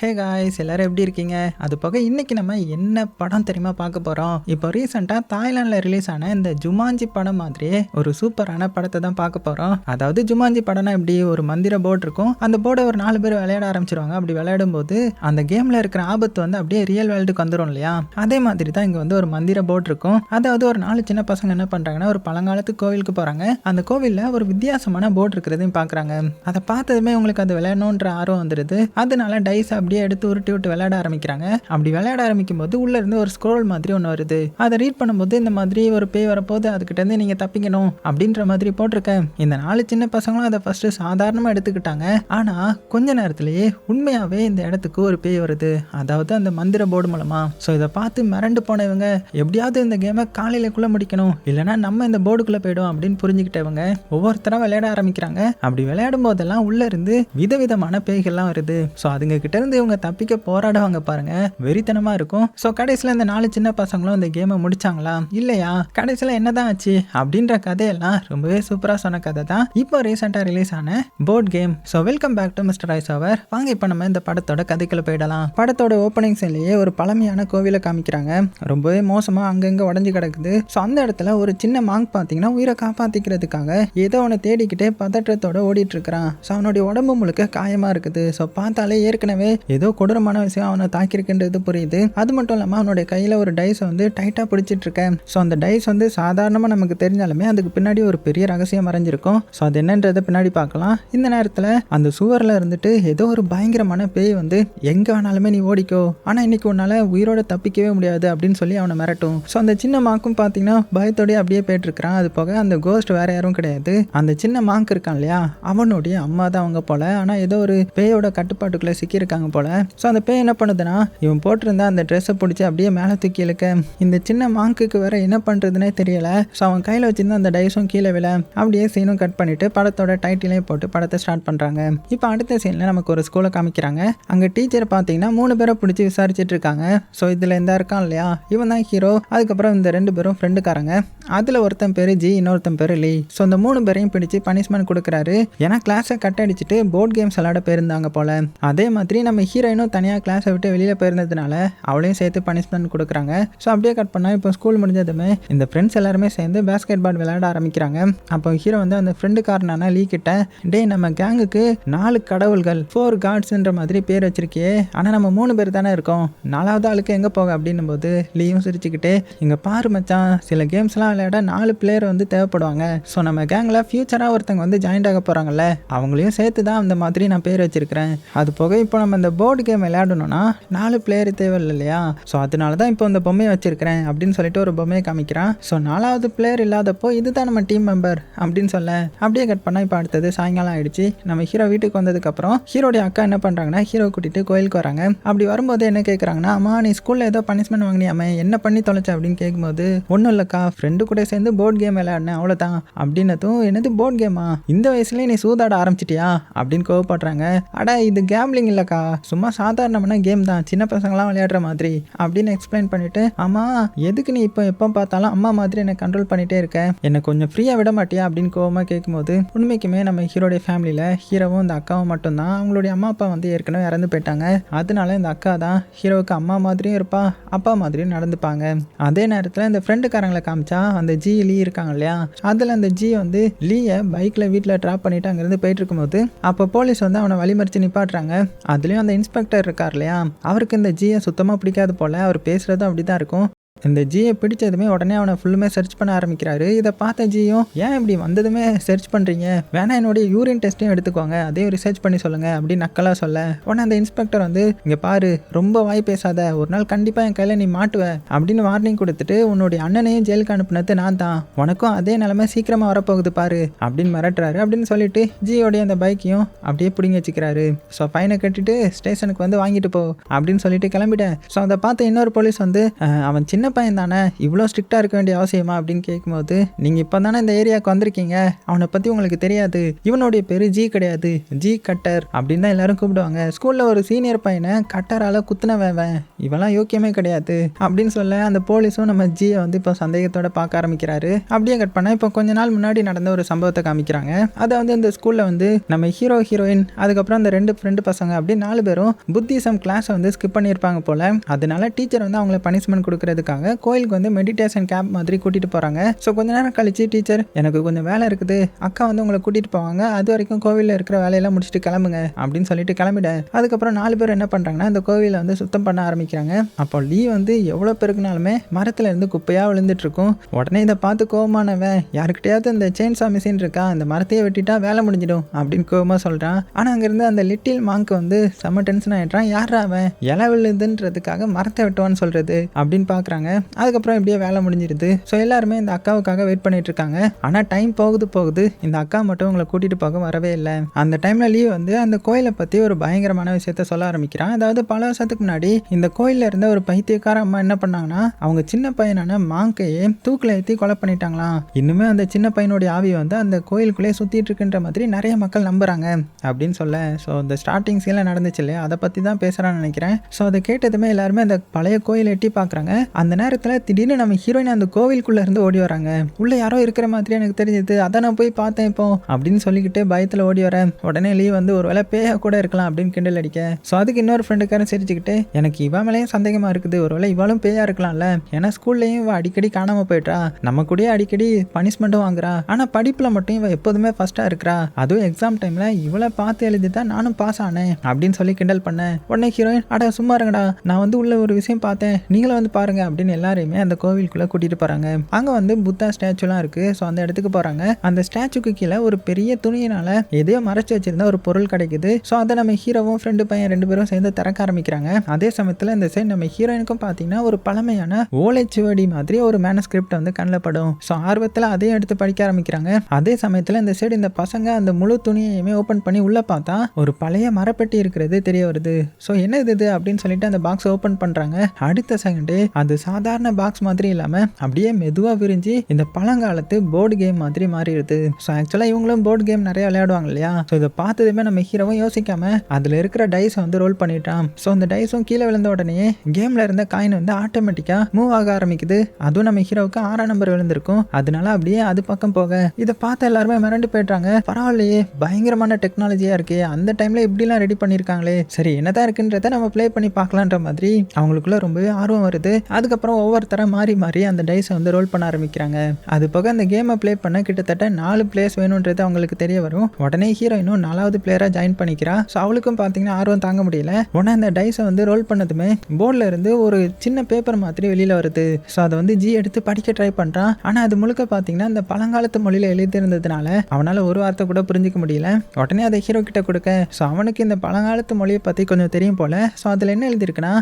Hey guys, எல்லாரும் எப்படி இருக்கீங்க? அது போக இன்னைக்கு நம்ம என்ன படம் தெரியுமா பார்க்க போகிறோம்? இப்போ ரீசெண்டாக தாய்லாண்டில் ரிலீஸ் ஆன இந்த ஜுமான்ஜி படம் மாதிரியே ஒரு சூப்பரான படத்தை தான் பார்க்க போகிறோம். அதாவது ஜுமான்ஜி படம்னா இப்படி ஒரு மந்திர போர்டு இருக்கும். அந்த போர்டை ஒரு 4 பேர் விளையாட ஆரம்பிச்சிருவாங்க. அப்படி விளையாடும் போது அந்த கேமில் இருக்கிற ஆபத்து வந்து அப்படியே ரியல் வேர்ல்டுக்கு வந்துடும் இல்லையா? அதே மாதிரி தான் இங்கே வந்து ஒரு மந்திர போர்டு இருக்கும். அதாவது ஒரு 4 சின்ன பசங்க என்ன பண்ணுறாங்கன்னா, ஒரு பழங்காலத்து கோவிலுக்கு போகிறாங்க. அந்த கோவிலில் ஒரு வித்தியாசமான போர்டு இருக்கிறதையும் பார்க்குறாங்க. அதை பார்த்ததுமே உங்களுக்கு அது விளையாடணுன்ற ஆர்வம் வந்துடுது. அதனால டைஸ் அப்படியே எடுத்து உருட்டி விட்டு விளையாட ஆரம்பிக்கிறாங்க. அப்படி விளையாட ஆரம்பிக்கும் போது உள்ள இருந்து ஒரு ஸ்க்ரோல் மாதிரி ஒன்று வருது. அதை ரீட் பண்ணும்போது இந்த மாதிரி ஒரு பேய் வரப்போது, அதுக்கிட்ட இருந்து நீங்க தப்பிக்கணும் அப்படின்ற மாதிரி போட்டிருக்கேன். இந்த 4 சின்ன பசங்களும் அதை ஃபர்ஸ்ட் சாதாரணமா எடுத்துக்கிட்டாங்க. ஆனா கொஞ்ச நேரத்திலேயே உண்மையாவே இந்த இடத்துக்கு ஒரு பேய் வருது, அதாவது அந்த மந்திர போர்டு மூலமா. ஸோ இதை பார்த்து மிரண்டு போனவங்க எப்படியாவது இந்த கேமை காலையிலக்குள்ள முடிக்கணும், இல்லைன்னா நம்ம இந்த போர்டுக்குள்ள போயிடும் அப்படின்னு புரிஞ்சுக்கிட்டவங்க ஒவ்வொருத்தரும் விளையாட ஆரம்பிக்கிறாங்க. அப்படி விளையாடும் போதெல்லாம் உள்ள இருந்து விதவிதமான பேய்கள்லாம் வருது. ஸோ அதுங்க கிட்ட இருந்து இவங்க தப்பிக்க போராடுவாங்க பாருங்க, வெறித்தனமா இருக்கும். ஸோ கடைசியில் இந்த 4 சின்ன பசங்களும் இந்த கேமை முடிச்சாங்களா இல்லையா, கடைசியில் என்னதான் ஆச்சு அப்படின்ற கதையெல்லாம் ரொம்பவே சூப்பரா சொன்ன கதை தான் இப்போ ரீசெண்டாக ரிலீஸ் ஆன board game. So welcome back to mister ice over. வாங்க இப்போ நம்ம இந்த படத்தோட கதைக்குள்ள போயிடலாம். படத்தோட ஓப்பனிங் சீன்லயே ஒரு பழமையான கோவிலை காமிக்கிறாங்க. ரொம்பவே மோசமா அங்கங்க உடஞ்சு கிடக்குது. ஸோ அந்த இடத்துல ஒரு சின்ன மாங்க் பார்த்தீங்கன்னா உயிரை காப்பாத்திக்கிறதுக்காக ஏதோ அவனை தேடிக்கிட்டே பதற்றத்தோட ஓடிட்டு இருக்கிறான். ஸோ அவனுடைய உடம்பு முழுக்க காயமா இருக்குது. ஸோ பார்த்தாலே ஏற்கனவே ஏதோ கொடூரமான விஷயம் அவனை தாக்கியிருக்குன்றது புரியுது. அது மட்டும் இல்லாமல் அவனுடைய கையில் ஒரு டைஸ் வந்து டைட்டாக பிடிச்சிட்டு இருக்கேன். ஸோ அந்த டைஸ் வந்து சாதாரணமாக நமக்கு தெரிஞ்சாலுமே அதுக்கு பின்னாடி ஒரு பெரிய ரகசியம் மறைஞ்சிருக்கும். ஸோ அது என்னன்றதை பின்னாடி பார்க்கலாம். இந்த நேரத்தில் அந்த சுவரில் இருந்துட்டு ஏதோ ஒரு பயங்கரமான பேய் வந்து எங்கே வேணாலுமே நீ ஓடிக்கோ, ஆனால் இன்னைக்கு உன்னால உயிரோட தப்பிக்கவே முடியாது அப்படின்னு சொல்லி அவனை மிரட்டும். ஸோ அந்த சின்ன மாங்கும் பார்த்தீங்கன்னா பயத்தோடய அப்படியே போயிட்டு இருக்கிறான். அது போக அந்த கோஸ்ட் வேற யாரும் கிடையாது, அந்த சின்ன மாங்க் இருக்கான் இல்லையா, அவனுடைய அம்மா தான் அவங்க போல. ஆனால் ஏதோ ஒரு பேயோட கட்டுப்பாட்டுக்குள்ளே சிக்கியிருக்காங்க போல. ஸோ அந்த பேய் என்ன பண்ணுதுன்னா, இவன் போட்டிருந்தா அந்த ட்ரெஸ்ஸை பிடிச்சி அப்படியே மேலே தூக்கி இழுக்க இந்த சின்ன மாங்குக்கு வேற என்ன பண்ணுறதுனே தெரியல. ஸோ அவன் கையில் வச்சிருந்த அந்த டைஸும் கீழே விழ அப்படியே சீனும் கட் பண்ணிட்டு படத்தோட டைட்டிலையும் போட்டு படத்தை ஸ்டார்ட் பண்ணுறாங்க. இப்போ அடுத்த சீனில் நமக்கு ஒரு ஸ்கூலை காமிக்கிறாங்க. அங்கே டீச்சர் பார்த்தீங்கன்னா 3 பேரை பிடிச்சி விசாரிச்சுட்டு இருக்காங்க. ஸோ இதில் இந்த இருக்கான் இல்லையா, இவன் தான் ஹீரோ. அதுக்கப்புறம் இந்த 2 பேரும் ஃப்ரெண்டுக்காரங்க. அதில் ஒருத்தன் பேர் ஜி, இன்னொருத்தன் பேர் லீ. ஸோ இந்த 3 பேரையும் பிடிச்சி பனிஷ்மெண்ட் கொடுக்குறாரு. ஏன்னா கிளாஸை கட் அடிச்சுட்டு போர்ட் கேம்ஸ் விளையாட போயிருந்தாங்க போல. அதே மாதிரி நம்ம ஹீரோயினும் தனியாக கிளாஸை விட்டு வெளியில் போயிருந்ததுனால அவளையும் சேர்த்து பனிஷ்மெண்ட் கொடுக்குறாங்க. ஸோ அப்படியே கட் பண்ணால் இப்போ ஸ்கூல் முடிஞ்சதுமே இந்த ஃப்ரெண்ட்ஸ் எல்லாருமே சேர்ந்து பேஸ்கெட் பால் விளையாட ஆரம்பிக்கிறாங்க. அப்போ ஹீரோ வந்து அந்த ஃப்ரெண்டுக்காரனான லீ கிட்ட, டே நம்ம கேங்குக்கு 4 கடவுள்கள் 4 காட்ஸ்ன்ற மாதிரி பேர் வச்சிருக்கே, ஆனால் நம்ம 3 பேர் தானே இருக்கோம், 4வது ஆளுக்கு எங்கே போக அப்படின்னும் போது லீயும் சிரிச்சுக்கிட்டே, இங்கே பாரு மச்சான், சில கேம்ஸ்லாம் விளையாட 4 பிளேயர் வந்து தேவைப்படுவாங்க. ஸோ நம்ம கேங்கில் ஃபியூச்சராக ஒருத்தங்க வந்து ஜாயின்ட் ஆக போகிறாங்கல்ல, அவங்களையும் சேர்த்து தான் அந்த மாதிரி நான் பேர் வச்சிருக்கிறேன். அது போக இப்போ நம்ம இந்த போர்டு கேம் விளையாடணும்னா 4 பிளேயர் தேவை இல்லையா, ஸோ அதனால தான் இப்போ இந்த பொம்மையை வச்சிருக்கிறேன் அப்படின்னு சொல்லிட்டு ஒரு பொம்மையை காமிக்கிறான். ஸோ 4வது பிளேயர் இல்லாதப்போ இதுதான் நம்ம டீம் மெம்பர் அப்படின்னு சொல்ல அப்படியே கட் பண்ணால் இப்போ அடுத்தது சாயங்காலம் ஆயிடுச்சு. நம்ம ஹீரோ வீட்டுக்கு வந்ததுக்கப்புறம் ஹீரோடைய அக்கா என்ன பண்ணுறாங்கன்னா, ஹீரோ கூட்டிட்டு கோயிலுக்கு வராங்க. அப்படி வரும்போது என்ன கேட்குறாங்கன்னா, அம்மா நீ ஸ்கூலில் ஏதோ பனிஷ்மெண்ட் வாங்கினியாமே, என்ன பண்ணி தொலைச்ச அப்படின்னு கேட்கும்போது, ஒன்றும் இல்லைக்கா, ஃப்ரெண்டு கூட சேர்ந்து போர்டு கேம் விளையாடினேன் அவ்வளோதான் அப்படின்னதும், என்னது போர்டு கேமா, இந்த வயசுலேயே நீ சூதாட ஆரம்பிச்சிட்டியா அப்படின்னு கோவப்படுறாங்க. அட இது கேம்லிங் இல்லைக்கா, சும்மா சாதாரணமான கேம் தான், சின்ன பசங்களாம் விளையாடுற மாதிரி அப்படின்னு எக்ஸ்பிளைன் பண்ணிட்டு, ஆமா எதுக்கு நீ இப்போ எப்போ பார்த்தாலும் அம்மா மாதிரி என்னை கண்ட்ரோல் பண்ணிட்டே இருக்க, என்னை கொஞ்சம் ஃப்ரீயாக விட மாட்டியா அப்படின்னு கோவமாக கேட்கும்போது, உண்மைக்குமே நம்ம ஹீரோடைய ஃபேமிலியில் ஹீரோவும் இந்த அக்காவும் மட்டும்தான். அவங்களுடைய அம்மா அப்பா வந்து ஏற்கனவே இறந்து போயிட்டாங்க. அதனால இந்த அக்கா தான் ஹீரோவுக்கு அம்மா மாதிரியும் இருப்பா, அப்பா மாதிரியும் நடந்துப்பாங்க. அதே நேரத்தில் இந்த ஃப்ரெண்டுக்காரங்களை காமிச்சா அந்த ஜி லீ இருக்காங்க இல்லையா, அதில் அந்த ஜி வந்து லீயை பைக்கில் வீட்டில் ட்ராப் பண்ணிட்டு அங்கேருந்து போயிட்டு இருக்கும்போது அப்போ போலீஸ் வந்து அவனை வழிமறிச்சு நிப்பாட்டுறாங்க. அதுலேயும் அந்த இன்ஸ்பெக்டர் இருக்கார் இல்லையா, அவருக்கு இந்த ஜியை சுத்தமாக பிடிக்காது போல், அவர் பேசுகிறதும் அப்படி தான் இருக்கும். இந்த ஜியை பிடிச்சதுமே உடனே அவனை ஃபுல்லுமே சர்ச் பண்ண ஆரம்பிக்கிறாரு. இதை பார்த்த ஜியும், ஏன் இப்படி வந்ததுமே சர்ச் பண்ணுறீங்க, வேணா என்னுடைய யூரின் டெஸ்ட்டையும் எடுத்துக்கோங்க, அதையும் ரிசர்ச் பண்ணி சொல்லுங்கள் அப்படின்னு நக்கலாக சொல்ல, உடனே அந்த இன்ஸ்பெக்டர் வந்து, இங்கே பாரு ரொம்ப வாய் பேசாத, ஒரு நாள் கண்டிப்பாக என் கையில் நீ மாட்டுவ அப்படின்னு வார்னிங் கொடுத்துட்டு, உன்னுடைய அண்ணனையும் ஜெயிலுக்கு அனுப்புனது நான் தான், உனக்கும் அதே நிலைமை சீக்கிரமாக வரப்போகுது பாரு அப்படின்னு மிரட்டுறாரு. அப்படின்னு சொல்லிட்டு ஜியோடைய அந்த பைக்கையும் அப்படியே பிடிங்கி வச்சுக்கிறாரு. ஸோ ஃபைனை கட்டிட்டு ஸ்டேஷனுக்கு வந்து வாங்கிட்டு போ அப்படின்னு சொல்லிட்டு கிளம்பிட்டேன். ஸோ அதை பார்த்த இன்னொரு போலீஸ் வந்து, அவன் சின்ன பையன் தானே, இவ்வளோ ஸ்ட்ரிக்டாக இருக்க வேண்டிய அவசியமா அப்படின்னு கேட்கும்போது, நீங்கள் இப்போ தானே இந்த ஏரியாவுக்கு வந்திருக்கீங்க, அவனை பற்றி உங்களுக்கு தெரியாது, இவனுடைய பேர் ஜி கிடையாது, ஜி கட்டர் அப்படின்னு தான் எல்லாரும் கூப்பிடுவாங்க. ஸ்கூலில் ஒரு சீனியர் பையனை கட்டரால் குத்துனவன், இவெல்லாம் யோக்கியமே கிடையாது அப்படின்னு சொல்ல அந்த போலீஸும் நம்ம ஜியை வந்து இப்போ சந்தேகத்தோட பார்க்க ஆரம்பிக்கிறாரு. அப்படியே கட் பண்ணால் இப்போ கொஞ்ச நாள் முன்னாடி நடந்த ஒரு சம்பவத்தை காமிக்கிறாங்க. அதை வந்து இந்த ஸ்கூலில் வந்து நம்ம ஹீரோ ஹீரோயின் அதுக்கப்புறம் அந்த 2 ஃப்ரெண்டு பசங்க அப்படி 4 பேரும் புத்திசம் கிளாஸை வந்து ஸ்கிப் பண்ணியிருப்பாங்க போல. அதனால டீச்சர் வந்து அவங்கள பனிஷ்மெண்ட் கொடுக்கறதுக்காக கோயிலுக்கு வந்து மெடிடேஷன் கேம்ப் மாதிரி கூட்டிட்டு போறாங்க. ஸோ கொஞ்ச நேரம் கழிச்சு டீச்சர், எனக்கு கொஞ்சம் வேலை இருக்குது, அக்கா வந்து உங்களை கூட்டிட்டு போவாங்க, அது வரைக்கும் கோவிலில் இருக்கிற வேலையெல்லாம் முடிச்சுட்டு கிளம்புங்க அப்படின்னு சொல்லிட்டு கிளம்பிட. அதுக்கப்புறம் 4 பேர் என்ன பண்றாங்கன்னா இந்த கோவிலை வந்து சுத்தம் பண்ண ஆரம்பிக்கிறாங்க. அப்போ லீ வந்து எவ்வளோ பெருக்குனாலுமே மரத்துல இருந்து குப்பையா விழுந்துட்டு இருக்கும். உடனே இதை பார்த்து கோவமானவன், யாருக்கிட்டையாவது இந்த செயின்சா மிஷின் இருக்கா, இந்த மரத்தையே வெட்டிட்டா வேலை முடிஞ்சிடும் அப்படின்னு கோவமா சொல்றான். ஆனா அங்கிருந்து அந்த லிட்டில் மாங்க் வந்து செம்ம டென்ஷன் ஆயிட்டான். யாரா அவன் இலை விழுதுன்றதுக்காக மரத்தை வெட்டுவான்னு சொல்றது அப்படின்னு பாக்குறாங்க. அதுக்கப்புறம் இப்படியே வேலை முடிஞ்சிருது. ஸோ எல்லாருமே இந்த அக்காவுக்காக வெயிட் பண்ணிட்டு இருக்காங்க. ஆனா டைம் போகுது, இந்த அக்கா மட்டும் உங்களை கூட்டிட்டு போக வரவே இல்லை. அந்த டைம்ல லீவ் வந்து அந்த கோயிலை பத்தி ஒரு பயங்கரமான விஷயத்த சொல்ல ஆரம்பிக்கிறான். அதாவது பல வருஷத்துக்கு முன்னாடி இந்த கோயில்ல இருந்த ஒரு பைத்தியக்கார அம்மா என்ன பண்ணாங்கன்னா, அவங்க சின்ன பையனான மாங்கையே தூக்கில ஏற்றி கொலை பண்ணிட்டாங்களாம். இன்னுமே அந்த சின்ன பையனுடைய ஆவி வந்து அந்த கோயிலுக்குள்ளே சுத்திட்டு இருக்குன்ற மாதிரி நிறைய மக்கள் நம்புறாங்க அப்படின்னு சொல்ல. ஸோ இந்த ஸ்டார்டிங் சீன்ல நடந்துச்சு இல்லையா, அதை பத்தி தான் பேசுறான்னு நினைக்கிறேன். ஸோ அதை கேட்டதுமே எல்லாருமே அந்த பழைய கோயிலை எட்டி பார்க்குறாங்க. அந்த நேரத்தில் திடீர்னு நம்ம ஹீரோயின் அந்த கோவிலுக்குள்ள இருந்து ஓடி வராங்க. உள்ள யாரோ இருக்கிற மாதிரி எனக்கு தெரிஞ்சது, அதான் நான் போய் பார்த்தேன் இப்போ அப்படின்னு சொல்லிக்கிட்டு பயத்தில் ஓடி வரேன். உடனே லீவ் வந்து ஒரு வேளை பேயா கூட இருக்கலாம் அப்படின்னு கிண்டல் அடிக்க. ஸோ அதுக்கு இன்னொரு ஃப்ரெண்டுக்காரன் சிரிச்சுக்கிட்டு, எனக்கு இவன் மேலேயும் சந்தேகமா இருக்குது, ஒருவேளை இவளும் பேயா இருக்கலாம்ல, ஏன்னா ஸ்கூல்லையும் இவ அடிக்கடி காணாம போயிட்டா, நம்ம கூட அடிக்கடி பனிஷ்மெண்ட்டும் வாங்குறா, ஆனா படிப்புல மட்டும் இவ எப்போதுமே ஃபர்ஸ்டா இருக்கிறா, அதுவும் எக்ஸாம் டைம்ல இவளை பார்த்து எழுதி தான் நானும் பாஸ் ஆனேன் அப்படின்னு சொல்லி கிண்டல் பண்ணேன். உடனே ஹீரோயின், அட சும்மா இருங்கடா, நான் வந்து உள்ள ஒரு விஷயம் பார்த்தேன், நீங்களும் வந்து பாருங்க அப்படின்னு எல்லாரையுமே அந்த கோவிலுக்குள்ள கூட்டிட்டு போறாங்க. அங்க வந்து புத்தா ஸ்டாச்சுலாம் இருக்கு. ஸோ அந்த இடத்துக்கு போறாங்க. அந்த ஸ்டாச்சுக்கு கீழே ஒரு பெரிய துணியினால எதையோ மறைச்சு வச்சிருந்த ஒரு பொருள் கிடைக்குது. ஸோ அதை நம்ம ஹீரோவும் ஃப்ரெண்டு பையன் 2 பேரும் சேர்ந்து திறக்க ஆரம்பிக்கிறாங்க. அதே சமயத்தில் இந்த சைடு நம்ம ஹீரோயினுக்கும் பார்த்தீங்கன்னா ஒரு பழமையான ஓலைச்சுவடி மாதிரி ஒரு மேனஸ்கிரிப்ட் வந்து கண்ணில் படும். ஸோ ஆர்வத்தில் அதையும் எடுத்து படிக்க ஆரம்பிக்கிறாங்க. அதே சமயத்தில் இந்த சைடு இந்த பசங்க அந்த முழு துணியையுமே ஓப்பன் பண்ணி உள்ள பார்த்தா ஒரு பழைய மரப்பெட்டி இருக்கிறது தெரிய வருது. ஸோ என்ன இது அப்படின்னு சொல்லிட்டு அந்த பாக்ஸ் ஓப்பன் பண்றாங்க. அடுத்த செகண்டே அது சாதாரண பாக்ஸ் மாதிரி இல்லாம அப்படியே மெதுவா விரிஞ்சு இந்த பழங்காலத்து போர்டு கேம் மாதிரி மாறிடுது. ஸோ ஆக்சுவலா இவங்களும் போர்டு கேம் நிறைய விளையாடுவாங்க இல்லையா. ஸோ இதை பார்த்ததுமே நம்ம ஹீரோவும் யோசிக்காம அதுல இருக்கிற டைஸ் வந்து ரோல் பண்ணிட்டான். ஸோ அந்த டைஸும் கீழே விழுந்த உடனே கேம்ல இருந்த காயின் வந்து ஆட்டோமேட்டிக்கா மூவ் ஆக ஆரம்பிக்குது. அதுவும் நம்ம ஹீரோவுக்கு 6ஆம் நம்பர் விழுந்திருக்கும். அதனால அப்படியே அது பக்கம் போக இதை பார்த்து எல்லாருமே மிரண்டு போயிட்டாங்க. பரவாயில்லையே, பயங்கரமான டெக்னாலஜியா இருக்கு, அந்த டைம்ல இப்படிலாம் ரெடி பண்ணிருக்காங்களே, சரி என்னதான் இருக்குன்றத நம்ம ப்ளே பண்ணி பார்க்கலான்ற மாதிரி அவங்களுக்குள்ள ரொம்பவே ஆர்வம் வருது. அதுக்கப்புறம் ஒவ்வொருத்தர மாறி மாறி அந்த டைஸை வந்து ரோல் பண்ண ஆரம்பிக்கிறாங்க. அது போக அந்த கேமை ப்ளே பண்ண கிட்டத்தட்ட 4 பிளேயர்ஸ் வேணும்ன்றது அவங்களுக்கு தெரிய வரும். உடனே ஹீரோயினும் 4வது பிளேயரா ஜாயின் பண்ணிக்கிறா. ஸோ அவளுக்கும் பார்த்தீங்கன்னா ஆர்வம் தாங்க முடியல. உடனே அந்த டைஸை வந்து ரோல் பண்ணதுமே போர்டில் இருந்து ஒரு சின்ன பேப்பர் மாதிரி வெளியில வருது. ஸோ அதை வந்து ஜி எடுத்து படிக்க ட்ரை பண்றான். ஆனா அது முழுக்க பார்த்தீங்கன்னா இந்த பழங்காலத்து மொழியில எழுதி இருந்ததுனால அவனால ஒரு வார்த்தை கூட புரிஞ்சிக்க முடியல. உடனே அதை ஹீரோ கிட்ட கொடுக்க, ஸோ அவனுக்கு இந்த பழங்காலத்து மொழியை பத்தி கொஞ்சம் தெரியும் போல. ஸோ அதுல என்ன எழுதிருக்குன்னா,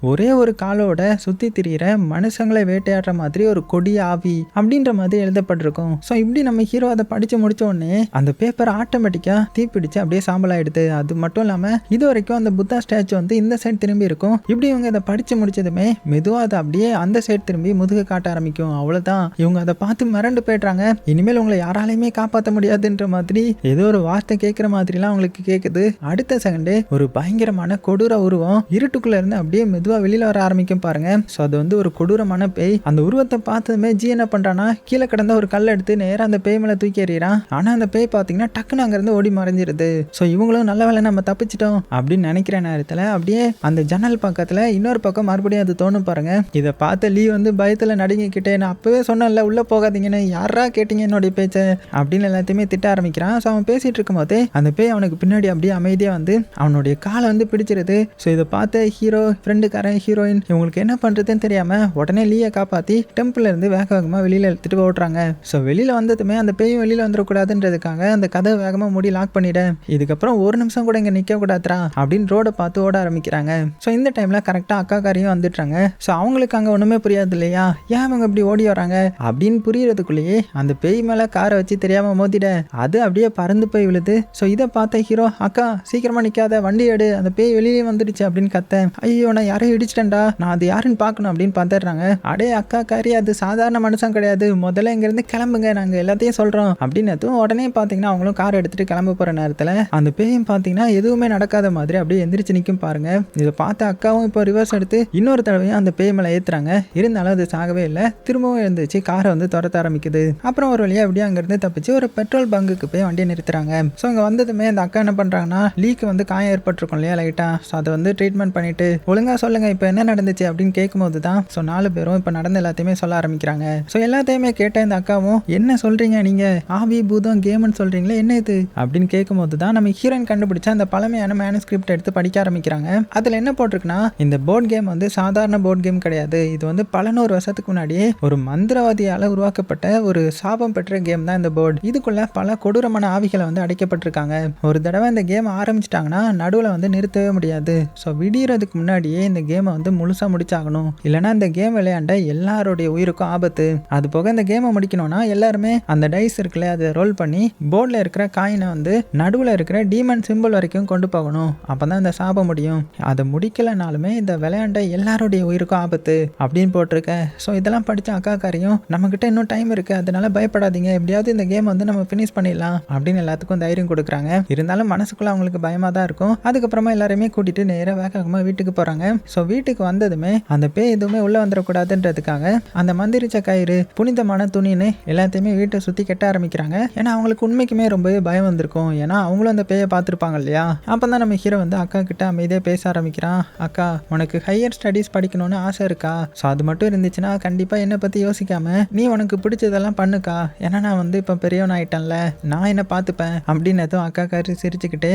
ஒரே ஒரு காலோட சுத்தி திரியிற மனுஷங்களை வேட்டையாடுற மாதிரி ஒரு கொடிய ஆவி அப்படின்ற மாதிரி எழுதப்பட்டிருக்கும். ஸோ இப்படி நம்ம ஹீரோ அதை படிச்சு முடிச்ச உடனே அந்த பேப்பர் ஆட்டோமேட்டிக்கா தீப்பிடிச்சு அப்படியே சாம்பல் ஆயிடுது. அது மட்டும் இல்லாம இது வரைக்கும் அந்த புத்தா ஸ்டாச்சு வந்து இந்த சைடு திரும்பி இருக்கும். இப்படி இவங்க இதை படிச்சு முடிச்சதுமே மெதுவா அதை அப்படியே அந்த சைடு திரும்பி முதுக காட்ட ஆரம்பிக்கும். அவ்வளவுதான், இவங்க அதை பார்த்து மிரண்டு போயிடுறாங்க. இனிமேல் உங்களை யாராலையுமே காப்பாற்ற முடியாதுன்ற மாதிரி ஏதோ ஒரு வார்த்தை கேட்கிற மாதிரிலாம் அவங்களுக்கு கேட்குது. அடுத்த செகண்டே ஒரு பயங்கரமான கொடூர உருவம் இருட்டுக்குள்ள இருந்து அப்படியே மெதுவா வெளியில வர ஆரம்பிக்கும் பாருங்க. சோ அது வந்து ஒரு கொடூரமான பேய். அந்த உருவத்தை பார்த்ததுமே ஜி என்ன பண்றானா, கீழே கிடந்த ஒரு கல்லை எடுத்து நேரா அந்த பேய் மேல தூக்கி எறியறான். ஆனா அந்த பேய் பாத்தீங்கன்னா டக்குன்னு அங்க இருந்து ஓடி மறைஞ்சிருது. சோ இவங்களும் நல்ல வேளை நம்ம தப்பிச்சிட்டோம் அப்படின்னு நினைக்கிற நேரத்துல அப்படியே அந்த ஜன்னல் பக்கத்துல இன்னொரு பக்கம் மறுபடியும் அது தோணும் பாருங்க. இதை பார்த்த லீ வந்து பயத்துல நடுங்கிக்கிட்டே, நான் அப்பவே சொன்னேன்ல உள்ள போகாதீங்கன்னு, யாரா கேட்டீங்க என்னுடைய பேச்ச அப்படின்னு எல்லாத்தையுமே திட்ட ஆரம்பிக்கிறான். ஸோ அவன் பேசிட்டு இருக்கும் போதே அந்த பேய் அவனுக்கு பின்னாடி அப்படியே அமைதியா வந்து அவனுடைய காலை வந்து பிடிச்சிருது. ஸோ இதை பார்த்த ஹீரோ ஃப்ரெண்டுக்காரன் ஹீரோயின் இவங்களுக்கு என்ன பண்றதுன்னு தெரியாம உடனே லீயை காப்பாத்தி டெம்பிள் இருந்து வேக வேகமா வெளியில எடுத்துட்டு ஓட்டுறாங்க. ஸோ வெளியில வந்ததுமே அந்த பேயும் வெளியில வந்துடக்கூடாதுன்றதுக்காக அந்த கதை வேகமா மூடி லாக் பண்ணிட, இதுக்கப்புறம் ஒரு நிமிஷம் கூட இங்க நிக்க கூடாதுரா அப்படின்னு ரோட பார்த்து ஓட ஆரம்பிக்கிறாங்க. ஸோ இந்த டைம்ல கரெக்டா அக்கா காரியும் வந்துட்டாங்க. ஸோ அவங்களுக்கு அங்க ஒண்ணுமே புரியாது இல்லையா, ஏன் அவங்க இப்படி ஓடி வராங்க அப்படின்னு புரியறதுக்குள்ளேயே அந்த பேய் மேல காரை வச்சு தெரியாம மோதிட அது அப்படியே பறந்து போய் விழுது. ஸோ இதை பார்த்த ஹீரோ, அக்கா சீக்கிரமா நிக்காத, வண்டி எடு, அந்த பேய் வெளியே வந்துடுச்சு அப்படின்னு கத்த, ஐயோ நான் யாரையும் போய் இடிச்சிட்டேன்டா, நான் அது யாருன்னு பார்க்கணும் அப்படின்னு பார்த்துடுறாங்க. அடே அக்கா காரி, அது சாதாரண மனுஷன் கிடையாது, முதல்ல இங்கிருந்து கிளம்புங்க, நாங்க எல்லாத்தையும் சொல்றோம் அப்படின்னு உடனே பாத்தீங்கன்னா அவங்களும் கார் எடுத்துட்டு கிளம்ப போற நேரத்துல அந்த பேயும் பாத்தீங்கன்னா எதுவுமே நடக்காத மாதிரி அப்படியே எந்திரிச்சு நிக்கும் பாருங்க. இதை பார்த்த அக்காவும் இப்போ ரிவர்ஸ் எடுத்து இன்னொரு தடவையும் அந்த பேய் மேல ஏத்துறாங்க. இருந்தாலும் அது சாகவே இல்லை, திரும்பவும் எழுந்துச்சு காரை வந்து துரத்த ஆரம்பிக்குது. அப்புறம் ஒரு வழியா அப்படியே அங்கிருந்து தப்பிச்சு ஒரு பெட்ரோல் பங்குக்கு போய் வண்டியை நிறுத்துறாங்க. ஸோ அங்கே வந்ததுமே அந்த அக்கா என்ன பண்றாங்கன்னா, லீக்கு வந்து காயம் ஏற்பட்டிருக்கும் இல்லையா லைட்டா, ஸோ அதை வந்து ட்ரீட்மெண்ட் பண்ணிட்டு ஒழுங்கா சொல்லுங்க இப்போ என்ன நடந்துச்சு அப்படின்னு கேட்கும்போது தான் ஸோ 4 பேரும் இப்போ நடந்த எல்லாத்தையுமே சொல்ல ஆரம்பிக்கிறாங்க. ஸோ எல்லாத்தையுமே கேட்ட இந்த அக்காவும், என்ன சொல்றீங்க நீங்க, ஆவி பூதம் கேம்னு சொல்றீங்களே, என்ன இது அப்படின்னு கேட்கும்போது தான் நம்ம ஹீரோயின் கண்டுபிடிச்ச அந்த பழமையான மேனுஸ்கிரிப்ட் எடுத்து படிக்க ஆரம்பிக்கிறாங்க. அதுல என்ன போட்டிருக்குன்னா, இந்த போர்ட் கேம் வந்து சாதாரண போர்ட் கேம் கிடையாது, இது வந்து பல 100 வருஷத்துக்கு முன்னாடியே ஒரு மந்திரவாதியால உருவாக்கப்பட்ட ஒரு சாபம் பெற்ற கேம் தான் இந்த போர்டு. இதுக்குள்ள பல கொடூரமான ஆவிகளை வந்து அடைக்கப்பட்டிருக்காங்க. ஒரு தடவை இந்த கேம் ஆரம்பிச்சிட்டாங்கன்னா நடுவில் வந்து நிறுத்தவே முடியாது. ஸோ விடியறதுக்கு முன்னாடியே இந்த கேமை வந்து முழுசா முடிச்சாகணும், இல்லைன்னா இந்த கேம் விளையாண்ட எல்லாருடைய உயிருக்கும் ஆபத்து. அது போக இந்த கேமை முடிக்கணும்னா எல்லாருமே அந்த டைஸ் இருக்குல்ல, அதை ரோல் பண்ணி போர்டில் இருக்கிற காயினை வந்து நடுவில் இருக்கிற டீமன் சிம்பிள் வரைக்கும் கொண்டு போகணும், அப்பதான் இந்த சாபம் முடியும். அதை முடிக்கலனாலுமே இந்த விளையாண்ட எல்லாருடைய உயிருக்கும் ஆபத்து அப்படின்னு போட்டிருக்க. ஸோ இதெல்லாம் படித்த அக்காக்காரையும், நம்மக்கிட்ட இன்னும் டைம் இருக்குது, அதனால பயப்படாதீங்க, எப்படியாவது இந்த கேம் வந்து நம்ம ஃபினிஷ் பண்ணிடலாம் அப்படின்னு எல்லாத்துக்கும் தைரியம் கொடுக்குறாங்க. இருந்தாலும் மனசுக்குள்ள அவங்களுக்கு பயமாக தான் இருக்கும். அதுக்கப்புறமா எல்லாருமே கூட்டிட்டு நேராக வேகமாக வீட்டுக்கு போகிறாங்க. ஸோ வீட்டுக்கு வந்ததுமே அந்த பேய் எதுவுமே உள்ளே வந்துடக்கூடாதுன்றதுக்காக அந்த மந்திரிச்ச கயிறு, புனிதமான துணின்னு எல்லாத்தையுமே வீட்டை சுற்றி கட்ட ஆரம்பிக்கிறாங்க. ஏன்னா அவங்களுக்கு உண்மைக்குமே ரொம்பவே பயம் வந்திருக்கும், ஏன்னா அவங்களும் அந்த பேயை பார்த்துருப்பாங்க இல்லையா. அப்போ தான் நம்ம ஹீரோ வந்து அக்கா கிட்ட அமைதியாக பேச ஆரம்பிக்கிறான். அக்கா, உனக்கு ஹையர் ஸ்டடீஸ் படிக்கணும்னு ஆசை இருக்கா? ஸோ அது மட்டும் இருந்துச்சுன்னா கண்டிப்பாக என்னை பற்றி யோசிக்காம நீ உனக்கு பிடிச்சதெல்லாம் பண்ணுக்கா, ஏன்னா நான் வந்து இப்போ பெரியவன் ஆயிட்டேன்ல, நான் என்ன பார்த்துப்பேன் அப்படின்னு எதுவும் அக்கா காரி சிரிச்சுக்கிட்டு,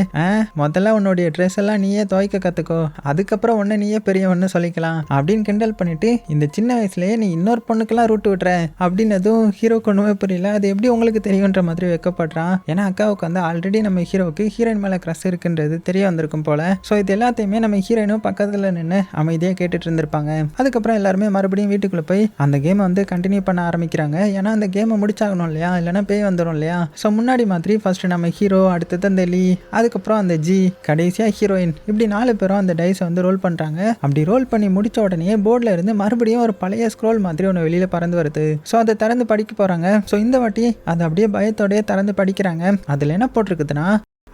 முதல்ல உன்னுடைய ட்ரெஸ் எல்லாம் நீயே துவைக்க கற்றுக்கோ, அதுக்கப்புறம் உன்னை நீயே பெரியவன்னு சொல்லிக்கலாம் அப்படின்னு கிண்டல் பண்ணிட்டு, இந்த சின்ன வயசுலேயே நீ இன்னொரு பொண்ணுக்கெல்லாம் ரூட்டு விட்டுற அப்படின்னு எதுவும் ஹீரோக்கு ஒன்றுமே புரியல. அது எப்படி உங்களுக்கு தெரியுன்ற மாதிரி வைக்கப்படுறான். ஏன்னா அக்காவுக்கு வந்து ஆல்ரெடி நம்ம ஹீரோவுக்கு ஹீரோயின் மேலே க்ரஷ் இருக்குன்றது தெரிய வந்திருக்கும் போல. ஸோ இது எல்லாத்தையுமே நம்ம ஹீரோயினும் பக்கத்தில் நின்று அமைதியாக கேட்டுட்டு இருந்திருப்பாங்க. அதுக்கப்புறம் எல்லாருமே மறுபடியும் வீட்டுக்குள்ளே போய் அந்த கேமை வந்து கண்டினியூ பண்ண ஆரம்பிக்கிறாங்க. ஏன்னா அந்த கேமை முடிச்சாகணும் இல்லையா, இல்லைன்னா பேய் வந்துடும் இல்லையா. ஸோ முன்னாடி மாதிரி ஃபர்ஸ்ட் நம்ம ஹீரோ, அடுத்தது அந்த லீ, அதுக்கப்புறம் அந்த ஜி, கடைசியாக ஹீரோயின், இப்படி 4 பேரும் அந்த டைஸை வந்து ரோல் பண்ணுறாங்க. அப்படி ரோல் பண்ணி முடிச்ச உடனே போர்டில் இருந்து மறுபடியும் ஒரு பழைய ஸ்க்ரோல் மாதிரி ஒன்று வெளியில் பறந்து வருது. ஸோ அதை திறந்து படிக்க போகிறாங்க. ஸோ இந்த வாட்டி அதை அப்படியே பயத்தோடய திறந்து படிக்கிறாங்க. அதில் என்ன போட்டிருக்குதுன்னா,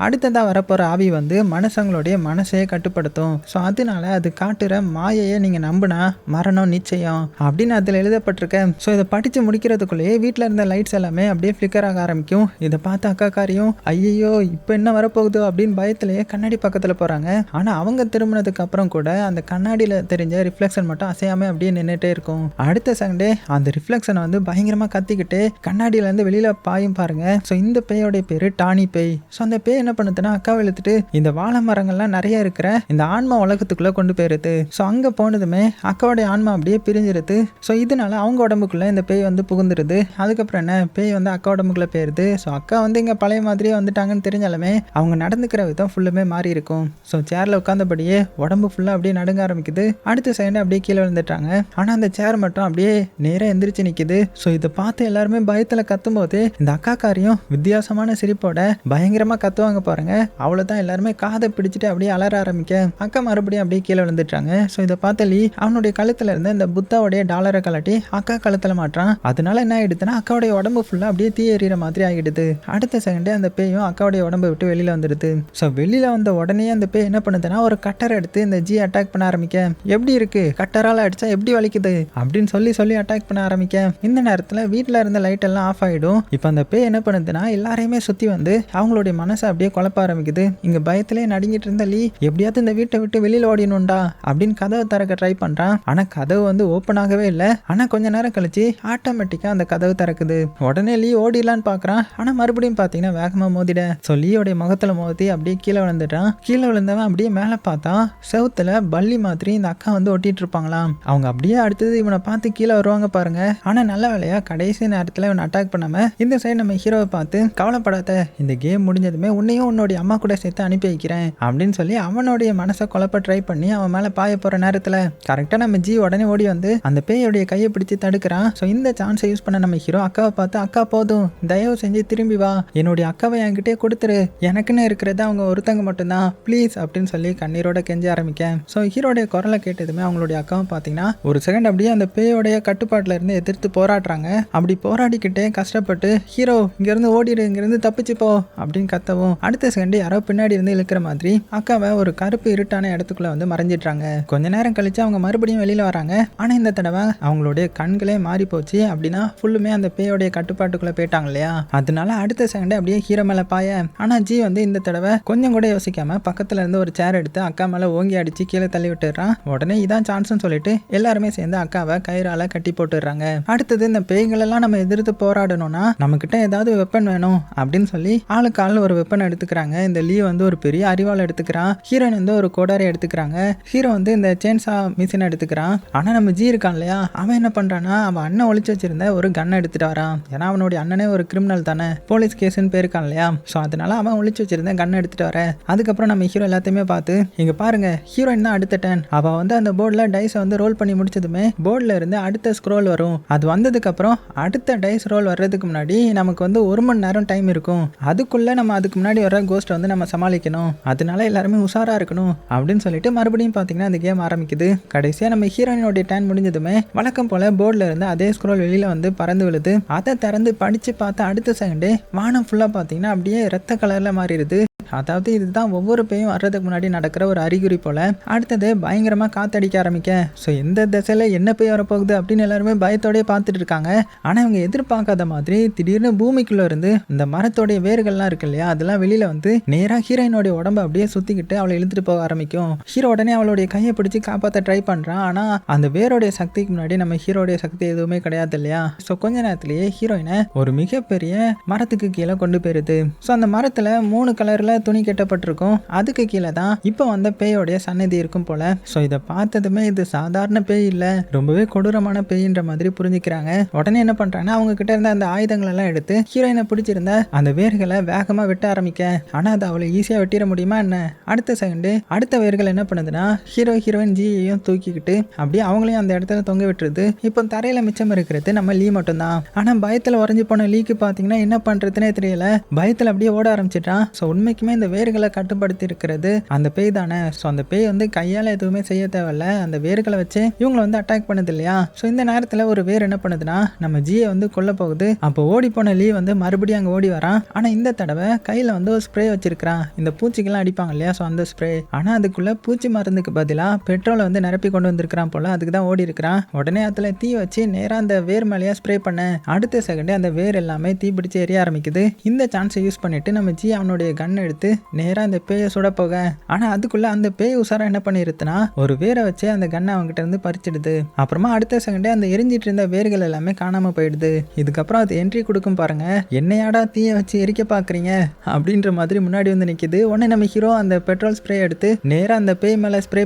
அடுத்ததாக வரப்போகிற ஆவி வந்து மனுஷங்களுடைய மனசையே கட்டுப்படுத்தும். ஸோ அதனால அது காட்டுற மாயையை நீங்கள் நம்பினா மரணம் நிச்சயம் அப்படின்னு அதில் எழுதப்பட்டிருக்க. ஸோ இதை படித்து முடிக்கிறதுக்குள்ளேயே வீட்டில் இருந்த லைட்ஸ் எல்லாமே அப்படியே ஃப்ளிக்கர் ஆக ஆரம்பிக்கும். இதை பார்த்து அக்காக்காரியும், ஐயோ இப்போ என்ன வரப்போகுதோ அப்படின்னு பயத்திலேயே கண்ணாடி பக்கத்தில் போகிறாங்க. ஆனால் அவங்க திரும்பினதுக்கு அப்புறம் கூட அந்த கண்ணாடியில் தெரிஞ்ச ரிஃப்ளெக்ஷன் மட்டும் அசையாமல் அப்படியே நின்றுட்டே இருக்கும். அடுத்த செகண்டே அந்த ரிஃப்ளெக்ஷனை வந்து பயங்கரமாக கத்திக்கிட்டு கண்ணாடியிலேருந்து வெளியில் பாயும் பாருங்க. ஸோ இந்த பேயோடைய பேர் டானி பேய். ஸோ அந்த பேய் என்ன பண்ணுதுன்னா, அக்காவை இழுத்துட்டு இந்த வாழை மரங்கள்லாம் நிறைய இருக்கிற இந்த ஆன்மா உலகத்துக்குள்ள கொண்டு போயிருது. ஸோ அங்கே போனதுமே அக்காவோடைய ஆன்மா அப்படியே பிரிஞ்சிருது. ஸோ இதனால அவங்க உடம்புக்குள்ள இந்த பேய் வந்து புகுந்துருது. அதுக்கப்புறம் என்ன, பேய் வந்து அக்கா உடம்புக்குள்ள போயிருது. ஸோ அக்கா வந்து இங்கே பழைய மாதிரியே வந்துட்டாங்கன்னு தெரிஞ்சாலுமே அவங்க நடந்துக்கிற விதம் ஃபுல்லுமே மாறி இருக்கும். ஸோ சேரில் உட்காந்தபடியே உடம்பு ஃபுல்லாக அப்படியே நடுங்க ஆரம்பிக்குது. அடுத்த செகண்ட் அப்படியே கீழே விழுந்துட்டாங்க. ஆனால் அந்த சேர் மட்டும் அப்படியே நேராக எந்திரிச்சு நிற்குது. ஸோ இதை பார்த்து எல்லாருமே பயத்தில் கத்தும்போது இந்த அக்காக்காரியும் வித்தியாசமான சிரிப்போட பயங்கரமாக கத்துவாங்க பாருங்க. அவ்வளவுதான், எல்லாருமே காதை பிடிச்சிட்டு அப்படியே அலற ஆரம்பிக்க அக்கா மறுபடியும் அப்படியே கீழே விழுந்துட்டாங்க. ஸோ இதை பார்த்த லீ அவனுடைய கழுத்துல இருந்த இந்த புத்தாவுடைய டாலரை கலட்டி அக்கா கழுத்துல மாட்டான். அதனால என்ன ஆயிடுதுன்னா அக்காவுடைய உடம்பு ஃபுல்லா அப்படியே தீ எறிகிற மாதிரி ஆகிடுது. அடுத்த செகண்டே அந்த பேயும் அக்காவுடைய உடம்பை விட்டு வெளியில வந்துடுது. ஸோ வெளியில வந்த உடனே அந்த பேய் என்ன பண்ணுதுன்னா ஒரு கட்டரை எடுத்து இந்த ஜி அட்டாக் பண்ண ஆரம்பிக்க, எப்படி இருக்கு கட்டரால அடிச்சா எப்படி வலிக்குது அப்படின்னு சொல்லி அட்டாக் பண்ண ஆரம்பிக்க, இந்த நேரத்தில் வீட்டில் இருந்த லைட் எல்லாம் ஆஃப் ஆயிடும். இப்போ அந்த பேய் என்ன பண்ணுதுன்னா எல்லாரையுமே சுத்தி வந்து அவங்களுடைய மனசை அப்படியே குழப்ப ஆரம்பிக்குது. இங்க பயத்திலே நடுங்கிட்டு இருந்த லீ எப்படியாவது இந்த வீட்டை விட்டு வெளியில ஓடினும்டா அப்படின்னு கதவை திறக்க ட்ரை பண்றான். ஆனா கதவு வந்து ஓப்பன் ஆகவே இல்லை. ஆனா கொஞ்ச நேரம் கழிச்சு ஆட்டோமேட்டிக்கா அந்த கதவு திறக்குது. உடனே லீ ஓடிடலான்னு பாக்குறான். ஆனா மறுபடியும் பாத்தீங்கன்னா வேகமா மோதிட. ஸோ லீயோடைய முகத்துல மோதி அப்படியே கீழே விழுந்துட்டான். கீழே விழுந்தவன் அப்படியே மேலே பார்த்தா செவுத்துல பல்லி மாதிரி இந்த அக்கா வந்து ஒட்டிட்டு இருப்பாங்களாம். அவங்க அப்படியே அடுத்தது இவனை பார்த்து கீழே வருவாங்க பாருங்க. ஆனா நல்ல வேலையா கடைசி நேரத்துல இவன் அட்டாக் பண்ணாம இந்த சைடு நம்ம ஹீரோவை பார்த்து, கவலைப்படாத, இந்த கேம் முடிஞ்சதுமே உன்னை உன்னையும் உன்னுடைய அம்மா கூட சேர்த்து அனுப்பி வைக்கிறேன் அப்படின்னு சொல்லி அவனுடைய மனசை குழப்ப ட்ரை பண்ணி அவன் மேல பாய போற நேரத்துல கரெக்டா நம்ம ஜி உடனே ஓடி வந்து அந்த பேயோடைய கையை பிடிச்சு தடுக்கிறான். ஸோ இந்த சான்ஸை யூஸ் பண்ண நம்ம ஹீரோ அக்காவை பார்த்து, அக்கா போதும், தயவு செஞ்சு திரும்பி வா, என்னுடைய அக்காவை என்கிட்டே கொடுத்துரு, எனக்குன்னு இருக்கிறது அவங்க ஒருத்தங்க மட்டும்தான், ப்ளீஸ் அப்படின்னு சொல்லி கண்ணீரோட கெஞ்ச ஆரம்பிக்க. ஸோ ஹீரோடைய குரலை கேட்டதுமே அவங்களுடைய அக்காவும் பார்த்தீங்கன்னா ஒரு செகண்ட் அப்படியே அந்த பேயோடைய கட்டுப்பாட்டில் இருந்து எதிர்த்து போராடுறாங்க. அப்படி போராடிக்கிட்டே கஷ்டப்பட்டு ஹீரோ இங்கிருந்து ஓடிடு, இங்கிருந்து தப்பிச்சு போ அப்படின்னு கத்தவும் அடுத்த செகண்ட் யாரோ பின்னாடி இருந்து இழுக்கிற மாதிரி அக்காவை ஒரு கருப்பு இருட்டான இடத்துக்குள்ள வந்து மறைஞ்சிட்றாங்க. கொஞ்ச நேரம் கழிச்சு அவங்க மறுபடியும் வெளியில வராங்க. ஆனா இந்த தடவை அவங்களுடைய கண்களே மாறி போச்சு. அப்படின்னா ஃபுல்லுமே அந்த பேயோடைய கட்டுப்பாட்டுக்குள்ள போயிட்டாங்க இல்லையா, அதனால அடுத்த செகண்ட் அப்படியே ஹீரோ மேல பாய. ஆனா ஜி வந்து இந்த தடவை கொஞ்சம் கூட யோசிக்காம பக்கத்துல இருந்து ஒரு சேர் எடுத்து அக்கா மேல ஓங்கி அடிச்சு கீழே தள்ளி விட்டுறான். உடனே இதான் சான்ஸ்னு சொல்லிட்டு எல்லாருமே சேர்ந்து அக்காவை கயிறால கட்டி போட்டுடுறாங்க. அடுத்தது இந்த பேய்கள் எல்லாம் நம்ம எதிர்த்து போராடணும்னா நம்ம கிட்ட ஏதாவது வெப்பன் வேணும் அப்படின்னு சொல்லி ஆளுக்கு ஆள் ஒரு வெப்பன் எடுத்துக்கிறாங்க. இந்த லீ வந்து ஒரு பெரிய அரிவாள் எடுத்துக்கிறான், ஹீரோயின் வந்து ஒரு கோடாரை எடுத்துக்கிறாங்க, ஹீரோ வந்து இந்த சேன்சா மிஷின் எடுத்துக்கிறான். ஆனா நம்ம ஜி இருக்கான் இல்லையா, அவன் என்ன பண்றான்னா அவன் அண்ணன் ஒளிச்சு வச்சிருந்த ஒரு கன் எடுத்துட்டு வரான். ஏன்னா அவனுடைய அண்ணனே ஒரு கிரிமினல் தானே, போலீஸ் கேஸ்ன்னு பேருக்கான் இல்லையா, ஸோ அதனால அவன் ஒளிச்சு வச்சிருந்த கன் எடுத்துட்டு வர. அதுக்கப்புறம் நம்ம ஹீரோ எல்லாத்தையுமே பார்த்து இங்க பாருங்க, ஹீரோயின் தான் அடுத்த டர்ன். அவ வந்து அந்த போர்டில் டைஸை வந்து ரோல் பண்ணி முடிச்சதுமே போர்டில் இருந்து அடுத்த ஸ்க்ரோல் வரும். அது வந்ததுக்கு அப்புறம் அடுத்த டைஸ் ரோல் வர்றதுக்கு முன்னாடி நமக்கு வந்து 1 மணி நேரம் டைம் இருக்கும். அதுக்குள்ள நம்ம அதுக்கு முன்னாடி வர கோஸ்ட் வந்து நம்ம சமாளிக்கணும், அதனால எல்லாருமே உஷாரா இருக்கணும் அப்படின்னு சொல்லிட்டு மறுபடியும் பாத்தீங்கன்னா அந்த கேம் ஆரம்பிக்குது. கடைசியா நம்ம ஹீரோயினோட டர்ன் முடிஞ்சதுமே வழக்கம் போல போர்டில் இருந்து அதே ஸ்க்ரோல் வெளியில வந்து பறந்து விழுது. அதை திறந்து படிச்சு பார்த்து அடுத்த செகண்டே வானம் ஃபுல்லா பாத்தீங்கன்னா அப்படியே ரத்த கலர்ல மாறிடுது. அதாவது இதுதான் ஒவ்வொரு பேயும் வர்றதுக்கு முன்னாடி நடக்கிற ஒரு அறிகுறி போல. அடுத்தது பயங்கரமா காத்தடிக்க ஆரம்பிக்க. ஸோ எந்த திசையில என்ன பேய் வரப்போகுது அப்படின்னு எல்லாருமே பயத்தோடய பார்த்துட்டு இருக்காங்க. ஆனா இவங்க எதிர்பார்க்காத மாதிரி திடீர்னு பூமிக்குள்ள இருந்து இந்த மரத்தோடைய வேர்கள்லாம் இருக்கு இல்லையா, அதெல்லாம் வெளியில வந்து நேரா ஹீரோயினோட உடம்பு அப்படியே சுத்திக்கிட்டு அவளை இழுத்துட்டு போக ஆரம்பிக்கும். ஹீரோ உடனே அவளுடைய கையை பிடிச்சி காப்பாற்ற ட்ரை பண்றான். ஆனா அந்த வேரோடைய சக்திக்கு முன்னாடி நம்ம ஹீரோடைய சக்தி எதுவுமே கிடையாது இல்லையா. ஸோ கொஞ்ச நேரத்திலேயே ஹீரோயினை ஒரு மிகப்பெரிய மரத்துக்கு கீழே கொண்டு போயிருது. ஸோ அந்த மரத்துல 3 கலர்ல துணி கட்டப்பட்டிருக்கும். அதுக்கு கீழே தான் இப்போ வந்த பேயோடைய சன்னதி இருக்கும் போல. ஸோ இதை பார்த்ததுமே இது சாதாரண பேய் இல்ல, ரொம்பவே கொடூரமான பேயின்ற மாதிரி புரிஞ்சுக்கிறாங்க. உடனே என்ன பண்றாங்கன்னா அவங்க கிட்ட இருந்த அந்த ஆயுதங்கள் எல்லாம் எடுத்து ஹீரோயினை பிடிச்சிருந்த அந்த வேர்களை வேகமா வெட்ட ஆரம்பிக்க. ஆனா அது அவளை ஈஸியா வெட்டிட முடியுமா என்ன? அடுத்த செகண்ட் அடுத்த வேர்கள் என்ன பண்ணுதுன்னா ஹீரோயின் ஜியையும் தூக்கிக்கிட்டு அப்படியே அவங்களையும் அந்த இடத்துல தொங்க விட்டுருது. இப்போ தரையில மிச்சம் இருக்கிறது நம்ம லீ மட்டும்தான். ஆனா பயத்துல உறைஞ்சு போன லீக்கு பாத்தீங்கன்னா என்ன பண்றதுன்னே தெரியல, பயத்துல அப்படியே ஓட ஆரம்பிச்சிட்டான். ஸோ உண்மைக்குமே இந்த வேர்களை கட்டுப்படுத்தி இருக்கிறது அந்த பேய் தானே. ஸோ அந்த பேய் வந்து கையால் எதுவுமே செய்ய தேவையில்ல, அந்த வேர்களை வச்சு இவங்களை வந்து அட்டாக் பண்ணுது இல்லையா. ஸோ இந்த நேரத்தில் ஒரு வேர் என்ன பண்ணுதுன்னா நம்ம ஜியை வந்து கொல்ல போகுது. அப்போ ஓடி போன லீ வந்து மறுபடியும் அங்கே ஓடி வரான். ஆனால் இந்த தடவை கையில் வந்து ஒரு ஸ்ப்ரே வச்சிருக்கிறான், இந்த பூச்சிக்கெல்லாம் அடிப்பாங்க இல்லையா, ஸோ அந்த ஸ்ப்ரே. ஆனால் அதுக்குள்ள பூச்சி மருந்துக்கு பதிலாக பெட்ரோலை வந்து நிரப்பி கொண்டு வந்திருக்கிறான் போல, அதுக்கு தான் ஓடி இருக்கிறான். உடனே அதில் தீ வச்சு நேராக அந்த வேர் மேலேயே ஸ்ப்ரே பண்ண. அடுத்த செகண்டே அந்த வேர் எல்லாமே தீ பிடிச்சி எரிய ஆரம்பிக்குது. இந்த சான்ஸை யூஸ் பண்ணிட்டு நம்ம ஜி அவனுடைய கன் எடுத்து நேரா அந்த பேயை சுட போக. ஆனா அதுக்குள்ள அந்த பேய் உசாரா என்ன பண்ணிருத்துனா ஒரு வேரை வச்சு அந்த கண்ணை அவங்ககிட்ட இருந்து பறிச்சிடுது. அப்புறமா அடுத்த செகண்டே அந்த எரிஞ்சிட்டு இருந்த வேர்கள் எல்லாமே காணாம போயிடுது. இதுக்கப்புறம் அது என்ட்ரி கொடுக்கும் பாருங்க, என்னையாடா தீய வச்சு எரிக்க பாக்குறீங்க அப்படின்ற மாதிரி முன்னாடி வந்து நிக்குது. உடனே நம்ம ஹீரோ அந்த பெட்ரோல் ஸ்ப்ரே எடுத்து நேரா அந்த பேய் மேல ஸ்ப்ரே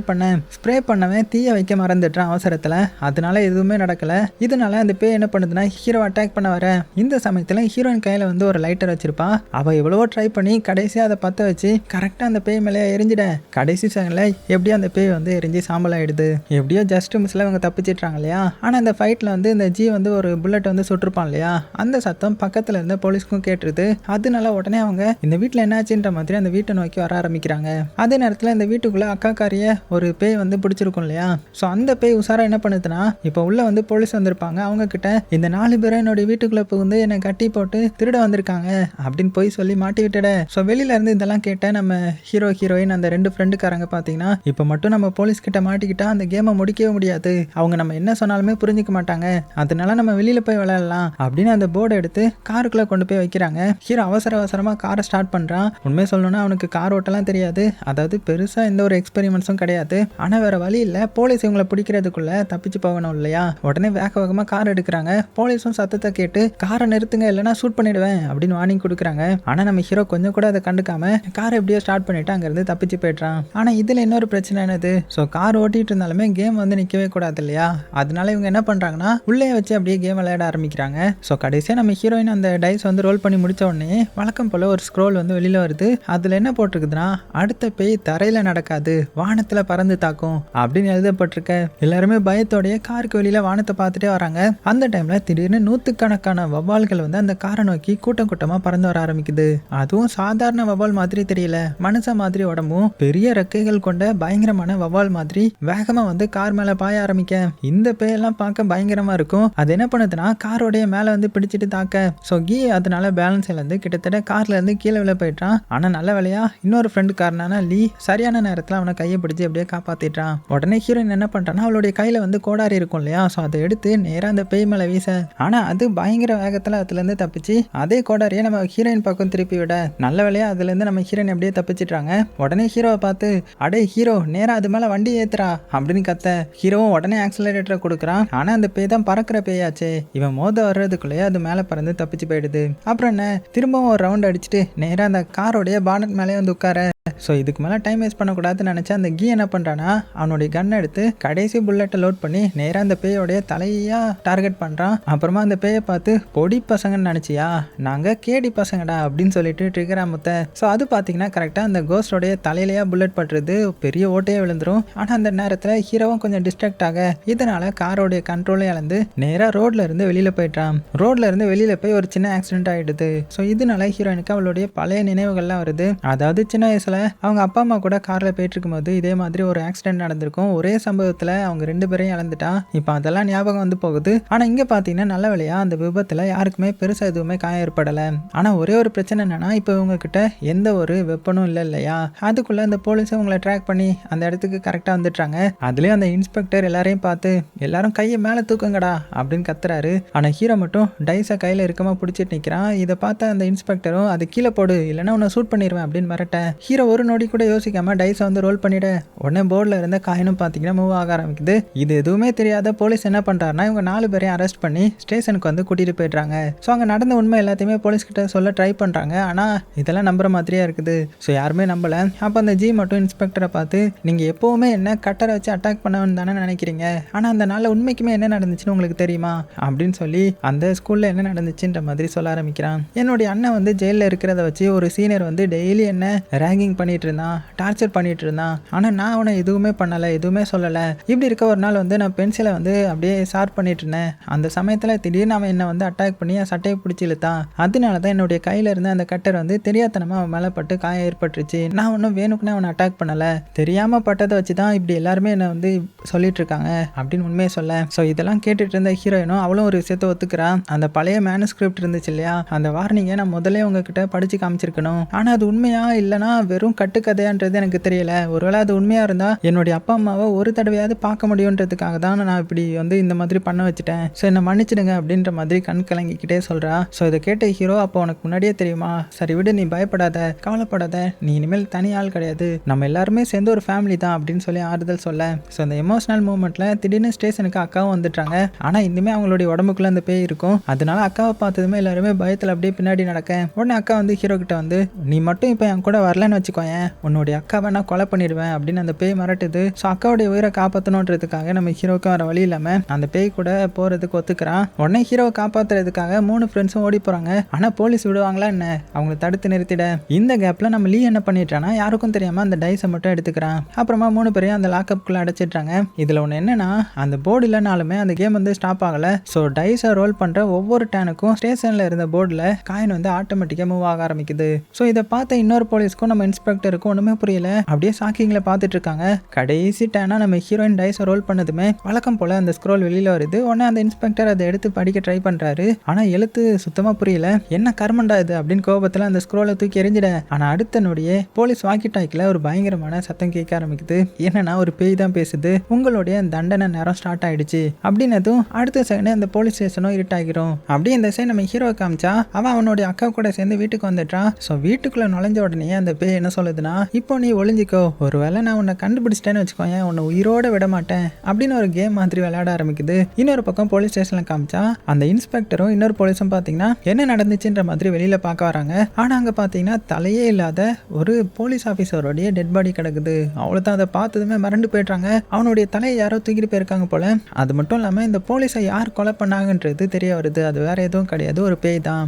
பண்ணவன் தீய வைக்க மறந்துட்டான் அவசரத்துல, அதனால எதுவுமே நடக்கல. இதனால அந்த பேய் என்ன பண்ணுதுன்னா ஹீரோ அட்டாக் பண்ண வர. இந்த சமயத்துல ஹீரோயின் கையில வந்து ஒரு லைட்டர் வச்சிருப்பா. அவ எவ்வளவோ ட்ரை பண்ணி கடைசியா அதை பத்த வச்சு கரெக்டா அந்த பேய் மேலே எரிஞ்சிட. கடைசி செகண்ட்ல எப்படியோ அந்த பேய் வந்து எரிஞ்சு சாம்பல் ஆயிடுது. எப்படியோ ஜஸ்ட் மிஸ்ல இவங்க தப்பிச்சிட்டாங்க இல்லையா. ஆனா இந்த ஃபைட்ல வந்து இந்த ஜி வந்து ஒரு புல்லட் வந்து சுட்டிருப்பான் இல்லையா, அந்த சத்தம் பக்கத்துல இருந்த போலீஸ்க்கும் கேட்டுருது. அதனால உடனே அவங்க இந்த வீட்டுல என்னாச்சுன்ற மாதிரி அந்த வீட்டை நோக்கி வர ஆரம்பிக்கிறாங்க. அதே நேரத்துல இந்த வீட்டுக்குள்ள அக்காக்காரிய ஒரு பேய் வந்து பிடிச்சிருக்கும் இல்லையா. ஸோ அந்த பேய் உசாரா என்ன பண்ணுதுன்னா இப்போ உள்ள வந்து போலீஸ் வந்திருப்பாங்க, அவங்க கிட்ட இந்த 4 பேரும் என்னோட வீட்டுக்குள்ள புகுந்து என்னை கட்டி போட்டு திருட வந்திருக்காங்க அப்படின்னு போய் சொல்லி மாட்டி விட்டுட. ஸோ வெளியில இருந்து இதெல்லாம் கேட்ட நம்ம ஹீரோயின் அந்த 2 ஃப்ரெண்டுக்காரங்க பார்த்தீங்கன்னா இப்போ மட்டும் நம்ம போலீஸ் கிட்ட மாட்டிக்கிட்டா அந்த கேமை முடிக்கவே முடியாது, அவங்க நம்ம என்ன சொன்னாலுமே புரிஞ்சிக்க மாட்டாங்க, அதனால நம்ம வெளியில போய் விளையாடலாம் அப்படின்னு அந்த போர்டை எடுத்து காருக்குள்ள கொண்டு போய் வைக்கிறாங்க. ஹீரோ அவசரமா காரை ஸ்டார்ட் பண்றான். உண்மையை சொல்லணும்னா அவனுக்கு கார் ஓட்டலாம் தெரியாது, அதாவது பெருசா எந்த ஒரு எக்ஸ்பெரிமெண்ட்ஸும் கிடையாது. ஆனா வேற வழி இல்ல, போலீஸ் இவங்களை பிடிக்கிறதுக்குள்ள தப்பிச்சு போகணும் இல்லையா. உடனே வேகமா கார் எடுக்கிறாங்க. போலீஸும் சத்தத்தை கேட்டு காரை நிறுத்துங்க இல்லைன்னா ஷூட் பண்ணிடுவேன் அப்படின்னு வார்னிங் கொடுக்குறாங்க. ஆனா நம்ம ஹீரோ கொஞ்சம் கூட அதை கண்டுக்காம இல்லாம காரை எப்படியோ ஸ்டார்ட் பண்ணிட்டு அங்கிருந்து தப்பிச்சு போயிடுறான். ஆனா இதுல இன்னொரு பிரச்சனை என்னது, ஸோ கார் ஓட்டிட்டு இருந்தாலுமே கேம் வந்து நிக்கவே கூடாது இல்லையா, அதனால இவங்க என்ன பண்றாங்கன்னா உள்ளே வச்சு அப்படியே கேம் விளையாட ஆரம்பிக்கிறாங்க. ஸோ கடைசியா நம்ம ஹீரோயின் அந்த டைஸ் வந்து ரோல் பண்ணி முடிச்ச உடனே வழக்கம் போல ஒரு ஸ்க்ரோல் வந்து வெளியில வருது. அதுல என்ன போட்டிருக்குதுன்னா, அடுத்த பேய் தரையில நடக்காது, வானத்துல பறந்து தாக்கும் அப்படின்னு எழுதப்பட்டிருக்க. எல்லாருமே பயத்தோடைய காருக்கு வெளியில வானத்தை பார்த்துட்டே வராங்க. அந்த டைம்ல திடீர்னு நூத்துக்கணக்கான வவ்வால்கள் வந்து அந்த காரை நோக்கி கூட்டம் கூட்டமா பறந்து வர ஆரம்பிக்குது. அதுவும் சாதாரண வவ்வால் மாதிரி தெரியல, மனுஷ மாதிரி உடம்பும் பெரிய ரெக்கைகள் கொண்ட பயங்கரமான வவ்வால் மாதிரி வேகமா வந்து கார் மேல பாய ஆரம்பிக்க. இந்த பேயெல்லாம் பார்க்க பயங்கரமா இருக்கும். அது என்ன பண்ணுதுன்னா காரோடைய மேல வந்து பிடிச்சிட்டு தாக்க. ஸோ கீ அதனால பேலன்ஸ் இழந்து கிட்டத்தட்ட கார்ல இருந்து கீழே விழ போயிட்டான். ஆனா நல்ல வேலையா இன்னொரு ஃப்ரெண்டு காரனான லீ சரியான நேரத்துல அவனை கையை பிடிச்சி அப்படியே காப்பாத்திட்டான். உடனே ஹீரோயின் என்ன பண்றான்னா அவளுடைய கையில வந்து கோடாரி இருக்கும் இல்லையா, ஸோ அதை எடுத்து நேரா அந்த பேய் மேல வீச. ஆனா அது பயங்கர வேகத்துல அதுல இருந்து தப்பிச்சு அதே கோடாரியை நம்ம ஹீரோயின் பக்கம் திருப்பி விட. நல்ல வேலையா அதுல இருந்து நம்ம ஹீரோயின் அப்படியே தப்பிச்சிட்டாங்க. உடனே ஹீரோவை பார்த்து அடே ஹீரோ நேரா அது மேல வண்டி ஏத்துறா அப்படின்னு கத்த. ஹீரோவும் உடனே ஆக்சிலரேட்டரை கொடுக்குறான். ஆனா அந்த பேய் தான் பறக்கிற பேயாச்சே, இவன் மோத வர்றதுக்குள்ளேயே அது மேல பறந்து தப்பிச்சு போயிடுது. அப்புறம் என்ன, திரும்பவும் ஒரு ரவுண்ட் அடிச்சுட்டு நேரா அந்த காரோடைய பானட் மேலே வந்து உட்கார. ஸோ இதுக்கு மேலே டைம் வேஸ்ட் பண்ணக்கூடாதுன்னு நினச்சா அந்த கீ என்ன பண்ணுறான்னா அவனுடைய கன் எடுத்து கடைசி புல்லட்டை லோட் பண்ணி நேராக அந்த பேயோடைய தலையாக டார்கெட் பண்ணுறான். அப்புறமா அந்த பேயை பார்த்து பொடி பசங்கன்னு நினச்சியா, நாங்கள் கேடி பசங்கடா அப்படின்னு சொல்லிட்டு ட்ரிகர் அமுத்த. ஸோ அது பார்த்தீங்கன்னா கரெக்டாக அந்த கோஸ்டோடைய தலையிலேயே புல்லட் பட்டுறது, பெரிய ஓட்டையே விழுந்துரும். ஆனால் அந்த நேரத்தில் ஹீரோவும் கொஞ்சம் டிஸ்ட்ராக்ட் ஆக இதனால காரோடைய கண்ட்ரோலே இழந்து நேராக ரோட்ல இருந்து வெளியில் போயிட்டான். ரோட்ல இருந்து வெளியில் போய் ஒரு சின்ன ஆக்சிடென்ட் ஆகிடுது. ஸோ இதனால ஹீரோயினுக்கு அவளுடைய பழைய நினைவுகள்லாம் வருது. அதாவது சின்ன வயசுல அவங்க அப்பா அம்மா கூட கார்ல போயிட்டு இருக்கும்போது இதே மாதிரி ஒரு ஆக்சிடென்ட் நடந்திருக்கும். ஒரே சம்பவத்துல அவங்க 2 பேரையும் இழந்துட்டா. இப்போ அதெல்லாம் ஞாபகம் வந்து போகுது. ஆனா இங்க பாத்தீங்கன்னா நல்ல வேலையா அந்த விபத்துல யாருக்குமே பெருசா எதுவுமே காயம் ஏற்படல. ஆனா ஒரே ஒரு பிரச்சனை என்னன்னா, இப்போ இவங்க கிட்ட எந்த ஒரு வெப்பனும் இல்லை இல்லையா, அதுக்குள்ள அந்த போலீஸ் உங்களை ட்ராக் பண்ணி அந்த இடத்துக்கு கரெக்டா வந்துட்டாங்க. அதுலயும் அந்த இன்ஸ்பெக்டர் எல்லாரையும் பார்த்து எல்லாரும் கையை மேல தூக்குங்கடா அப்படின்னு கத்துறாரு. ஆனா ஹீரோ மட்டும் டைஸை கையில இருக்கமா பிடிச்சிட்டு நிக்கிறான். இதை பார்த்த அந்த இன்ஸ்பெக்டரும் அது கீழே போடு இல்லைன்னா உன்னை ஷூட் பண்ணிடுவேன் அப்படின்னு மிரட்ட. ஹீரோ ஒரு நொடி கூட யோசிக்காம டைஸை வந்து ரோல் பண்ணிட. உடனே போர்டில் இருந்த காயினும் பார்த்தீங்கன்னா மூவ் ஆக ஆரம்பிக்குது. இது எதுவுமே தெரியாத போலீஸ் என்ன பண்றாருன்னா இவங்க 4 பேரையும் அரெஸ்ட் பண்ணி ஸ்டேஷனுக்கு வந்து கூட்டிட்டு போயிடுறாங்க. ஸோ அங்கே நடந்த உண்மை எல்லாத்தையுமே போலீஸ் கிட்ட சொல்ல ட்ரை பண்றாங்க. ஆனா இதெல்லாம் நம்புற மாதிரியா இருக்குது. ஸோ யாருமே நம்பல. அப்போ அந்த ஜி மட்டும் இன்ஸ்பெக்டரை பார்த்து நீங்க எப்பவுமே என்ன கட்டரை வச்சு அட்டாக் பண்ணணும்னு தானே நினைக்கிறீங்க, ஆனா அந்த நாள் உண்மைக்குமே என்ன நடந்துச்சுன்னு உங்களுக்கு தெரியுமா அப்படின்னு சொல்லி அந்த ஸ்கூல்ல என்ன நடந்துச்சுன்ற மாதிரி சொல்ல ஆரம்பிக்கிறான். என்னுடைய அண்ணன் வந்து ஜெயிலில் இருக்கிறத வச்சு ஒரு சீனியர் வந்து டெய்லி என்ன ரேகிங் பண்ணிட்டு இருந்தான், டார்ச்சர் பண்ணிட்டு இருந்தான். ஆனா நான் அவனை எதுவுமே பண்ணல, எதுவுமே சொல்லல. இப்படி இருக்க ஒரு நாள் வந்து நான் பென்சிலை வந்து அப்படியே ஷார்ப் பண்ணிட்டு இருந்தேன். அந்த சமயத்துல திடீர்னு அவன் என்ன வந்து அட்டாக் பண்ணி என் சட்டையை பிடிச்சி இழுத்தான். அதனாலதான் என்னுடைய கையில இருந்த அந்த கட்டர் வந்து தெரியாதனமா அவன் மேல பட்டு காயம் ஏற்பட்டுருச்சு. நான் ஒன்னும் வேணுக்குன்னு அவனை அட்டாக் பண்ணல, தெரியாம பட்டதை வச்சுதான் இப்படி எல்லாருமே என்ன வந்து சொல்லிட்டு இருக்காங்க அப்படின்னு உண்மையை சொல்ல. ஸோ இதெல்லாம் கேட்டுட்டு இருந்த ஹீரோயினும் அவளும் ஒரு விஷயத்த ஒத்துக்கிறான். அந்த பழைய மேனுஸ்கிரிப்ட் இருந்துச்சு இல்லையா, அந்த வார்னிங்கை நான் முதல்ல உங்ககிட்ட படிச்சு காமிச்சிருக்கணும். ஆனா அது உண்மையா இல்லைன்னா வெறும் கட்டுக்கதையான்றது எனக்கு தெரியல. ஒருவேளை அது உண்மையா இருந்தா என்னுடைய அப்பா அம்மாவை ஒரு தடவையாவது பார்க்க முடியுன்றதுக்காக தான் நான் இப்படி வந்து இந்த மாதிரி பண்ண வச்சுட்டேன். ஸோ என்னை மன்னிச்சிடுங்க அப்படின்ற மாதிரி கண் கலங்கிக்கிட்டே சொல்றா. ஸோ இதை கேட்ட ஹீரோ அப்போ உனக்கு முன்னாடியே தெரியுமா, சரி விடு நீ பயப்படாத, கவலைப்படாத, நீ இனிமேல் தனி ஆள் கிடையாது, நம்ம எல்லாருமே சேர்ந்து ஒரு ஃபேமிலி தான் அப்படின்னு சொல்லி ஆறுதல் சொல்ல. ஸோ அந்த எமோஷனல் மூமெண்ட்ல திடீர்னு ஸ்டேஷனுக்கு அக்காவும் வந்துட்டாங்க. ஆனா இனிமே அவங்களுடைய உடம்புக்குள்ள அந்த பேய் இருக்கும். அதனால அக்காவை பார்த்ததுமே எல்லாருமே பயத்தில் அப்படியே பின்னாடி நடக்க. உடனே அக்கா வந்து ஹீரோ கிட்ட வந்து நீ மட்டும் இப்போ என் கூட வரலன்னு வச்சுக்கோயேன், உன்னுடைய அக்காவை நான் கொலை பண்ணிடுவேன் அப்படின்னு அந்த பேய் மிரட்டுது. ஸோ அக்காவுடைய உயிரை காப்பாற்றணுன்றதுக்காக நம்ம ஹீரோக்கு வர வழி இல்லாம அந்த பேய் கூட போறதுக்கு ஒத்துக்கிறான். உடனே ஹீரோவை காப்பாத்துறதுக்காக 3 ஃப்ரெண்ட்ஸும் ஓடி போறாங்க. ஆனா போலீஸ் விடுவாங்களா என்ன, அவங்களை தடுத்து நிறுத்திட. இந்த கேப்ல நம்ம லீ என்ன பண்ணிட்டானா யாருக்கும் தெரியாம அந்த டைஸை மட்டும் எடுத்துக்கிறான். அப்புறமா 3 பேரையும் அந்த லாக்அப்குள்ள அடைச்சிட்டாங்க. இதுல ஒன்று என்னன்னா, அந்த போர்டு இல்லைனாலுமே அந்த கேம் வந்து ஸ்டாப் ஆகல. ஸோ டைஸை ரோல் பண்ற ஒவ்வொரு டேனுக்கும் ஸ்டேஷன்ல இருந்த போர்டுல காயின் வந்து ஆட்டோமேட்டிக்கா மூவ் ஆக ஆரம்பிக்குது. ஸோ இதை பார்த்த இன்னொரு போலீஸ்க்கும் நம்ம இன்ஸ்பெக்டருக்கும் ஒண்ணுமே புரியல. அப்படியே ஷாக்கிங்ல பார்த்துட்டு இருக்காங்க. கடைசி டேனா நம்ம ஹீரோயின் டைஸை ரோல் பண்ணதுமே வழக்கம் போல அந்த ஸ்க்ரோல் வெளியில வருது. உடனே அந்த இன்ஸ்பெக்டர் அதை எடுத்து படிக்க ட்ரை பண்றாரு. ஆனா எழுத்து சுத்தமா புரியல. என்ன கர்மண்டா இது அப்படின்னு கோபத்துல அந்த ஸ்க்ரோலை தூக்கி எரிஞ்சிட. ஆனா அடுத்த நொடியே போலீஸ் வாக்கி டாக்கில ஒரு பயங்கரமான சத்தம் கேட்க ஆரம்பிக்குது. என்னன்னா ஒரு பேய் தான் பேசுது, உங்களுடைய தண்டனை நேரம் ஸ்டார்ட் ஆயிடுச்சு அப்படின்னதும் அடுத்த செகண்ட் அந்த போலீஸ் ஸ்டேஷனும் இருட்டாகிரும். அப்படியே இந்த சைடு நம்ம ஹீரோ காமிச்சா அவனுடைய அக்கா கூட சேர்ந்து வீட்டுக்கு வந்துட்டான். ஸோ வீட்டுக்குள்ள நுழைஞ்ச உடனே அந்த பேய் என்ன என்ன சொல்லுதுன்னா, இப்போ நீ ஒளிஞ்சிக்கோ, ஒருவேளை நான் உன்னை கண்டுபிடிச்சிட்டேன்னு வச்சுக்கோயேன், உன்னை உயிரோட விட மாட்டேன் அப்படின்னு ஒரு கேம் மாதிரி விளையாட ஆரம்பிக்குது. இன்னொரு பக்கம் போலீஸ் ஸ்டேஷன்ல காமிச்சா அந்த இன்ஸ்பெக்டரும் இன்னொரு போலீஸும் பாத்தீங்கன்னா என்ன நடந்துச்சுன்ற மாதிரி வெளியில பார்க்க வராங்க. ஆனா அங்க பாத்தீங்கன்னா தலையே இல்லாத ஒரு போலீஸ் ஆபீசருடைய டெட் பாடி கிடக்குது. அவ்வளவுதான், அதை பார்த்ததுமே மிரண்டு போயிடுறாங்க. அவனுடைய தலையை யாரோ தூக்கிட்டு போயிருக்காங்க போல. அது மட்டும் இல்லாம இந்த போலீஸை யார் கொலை பண்ணாங்கன்றது தெரிய வருது. அது வேற எதுவும் கிடையாது, ஒரு பேய் தான்.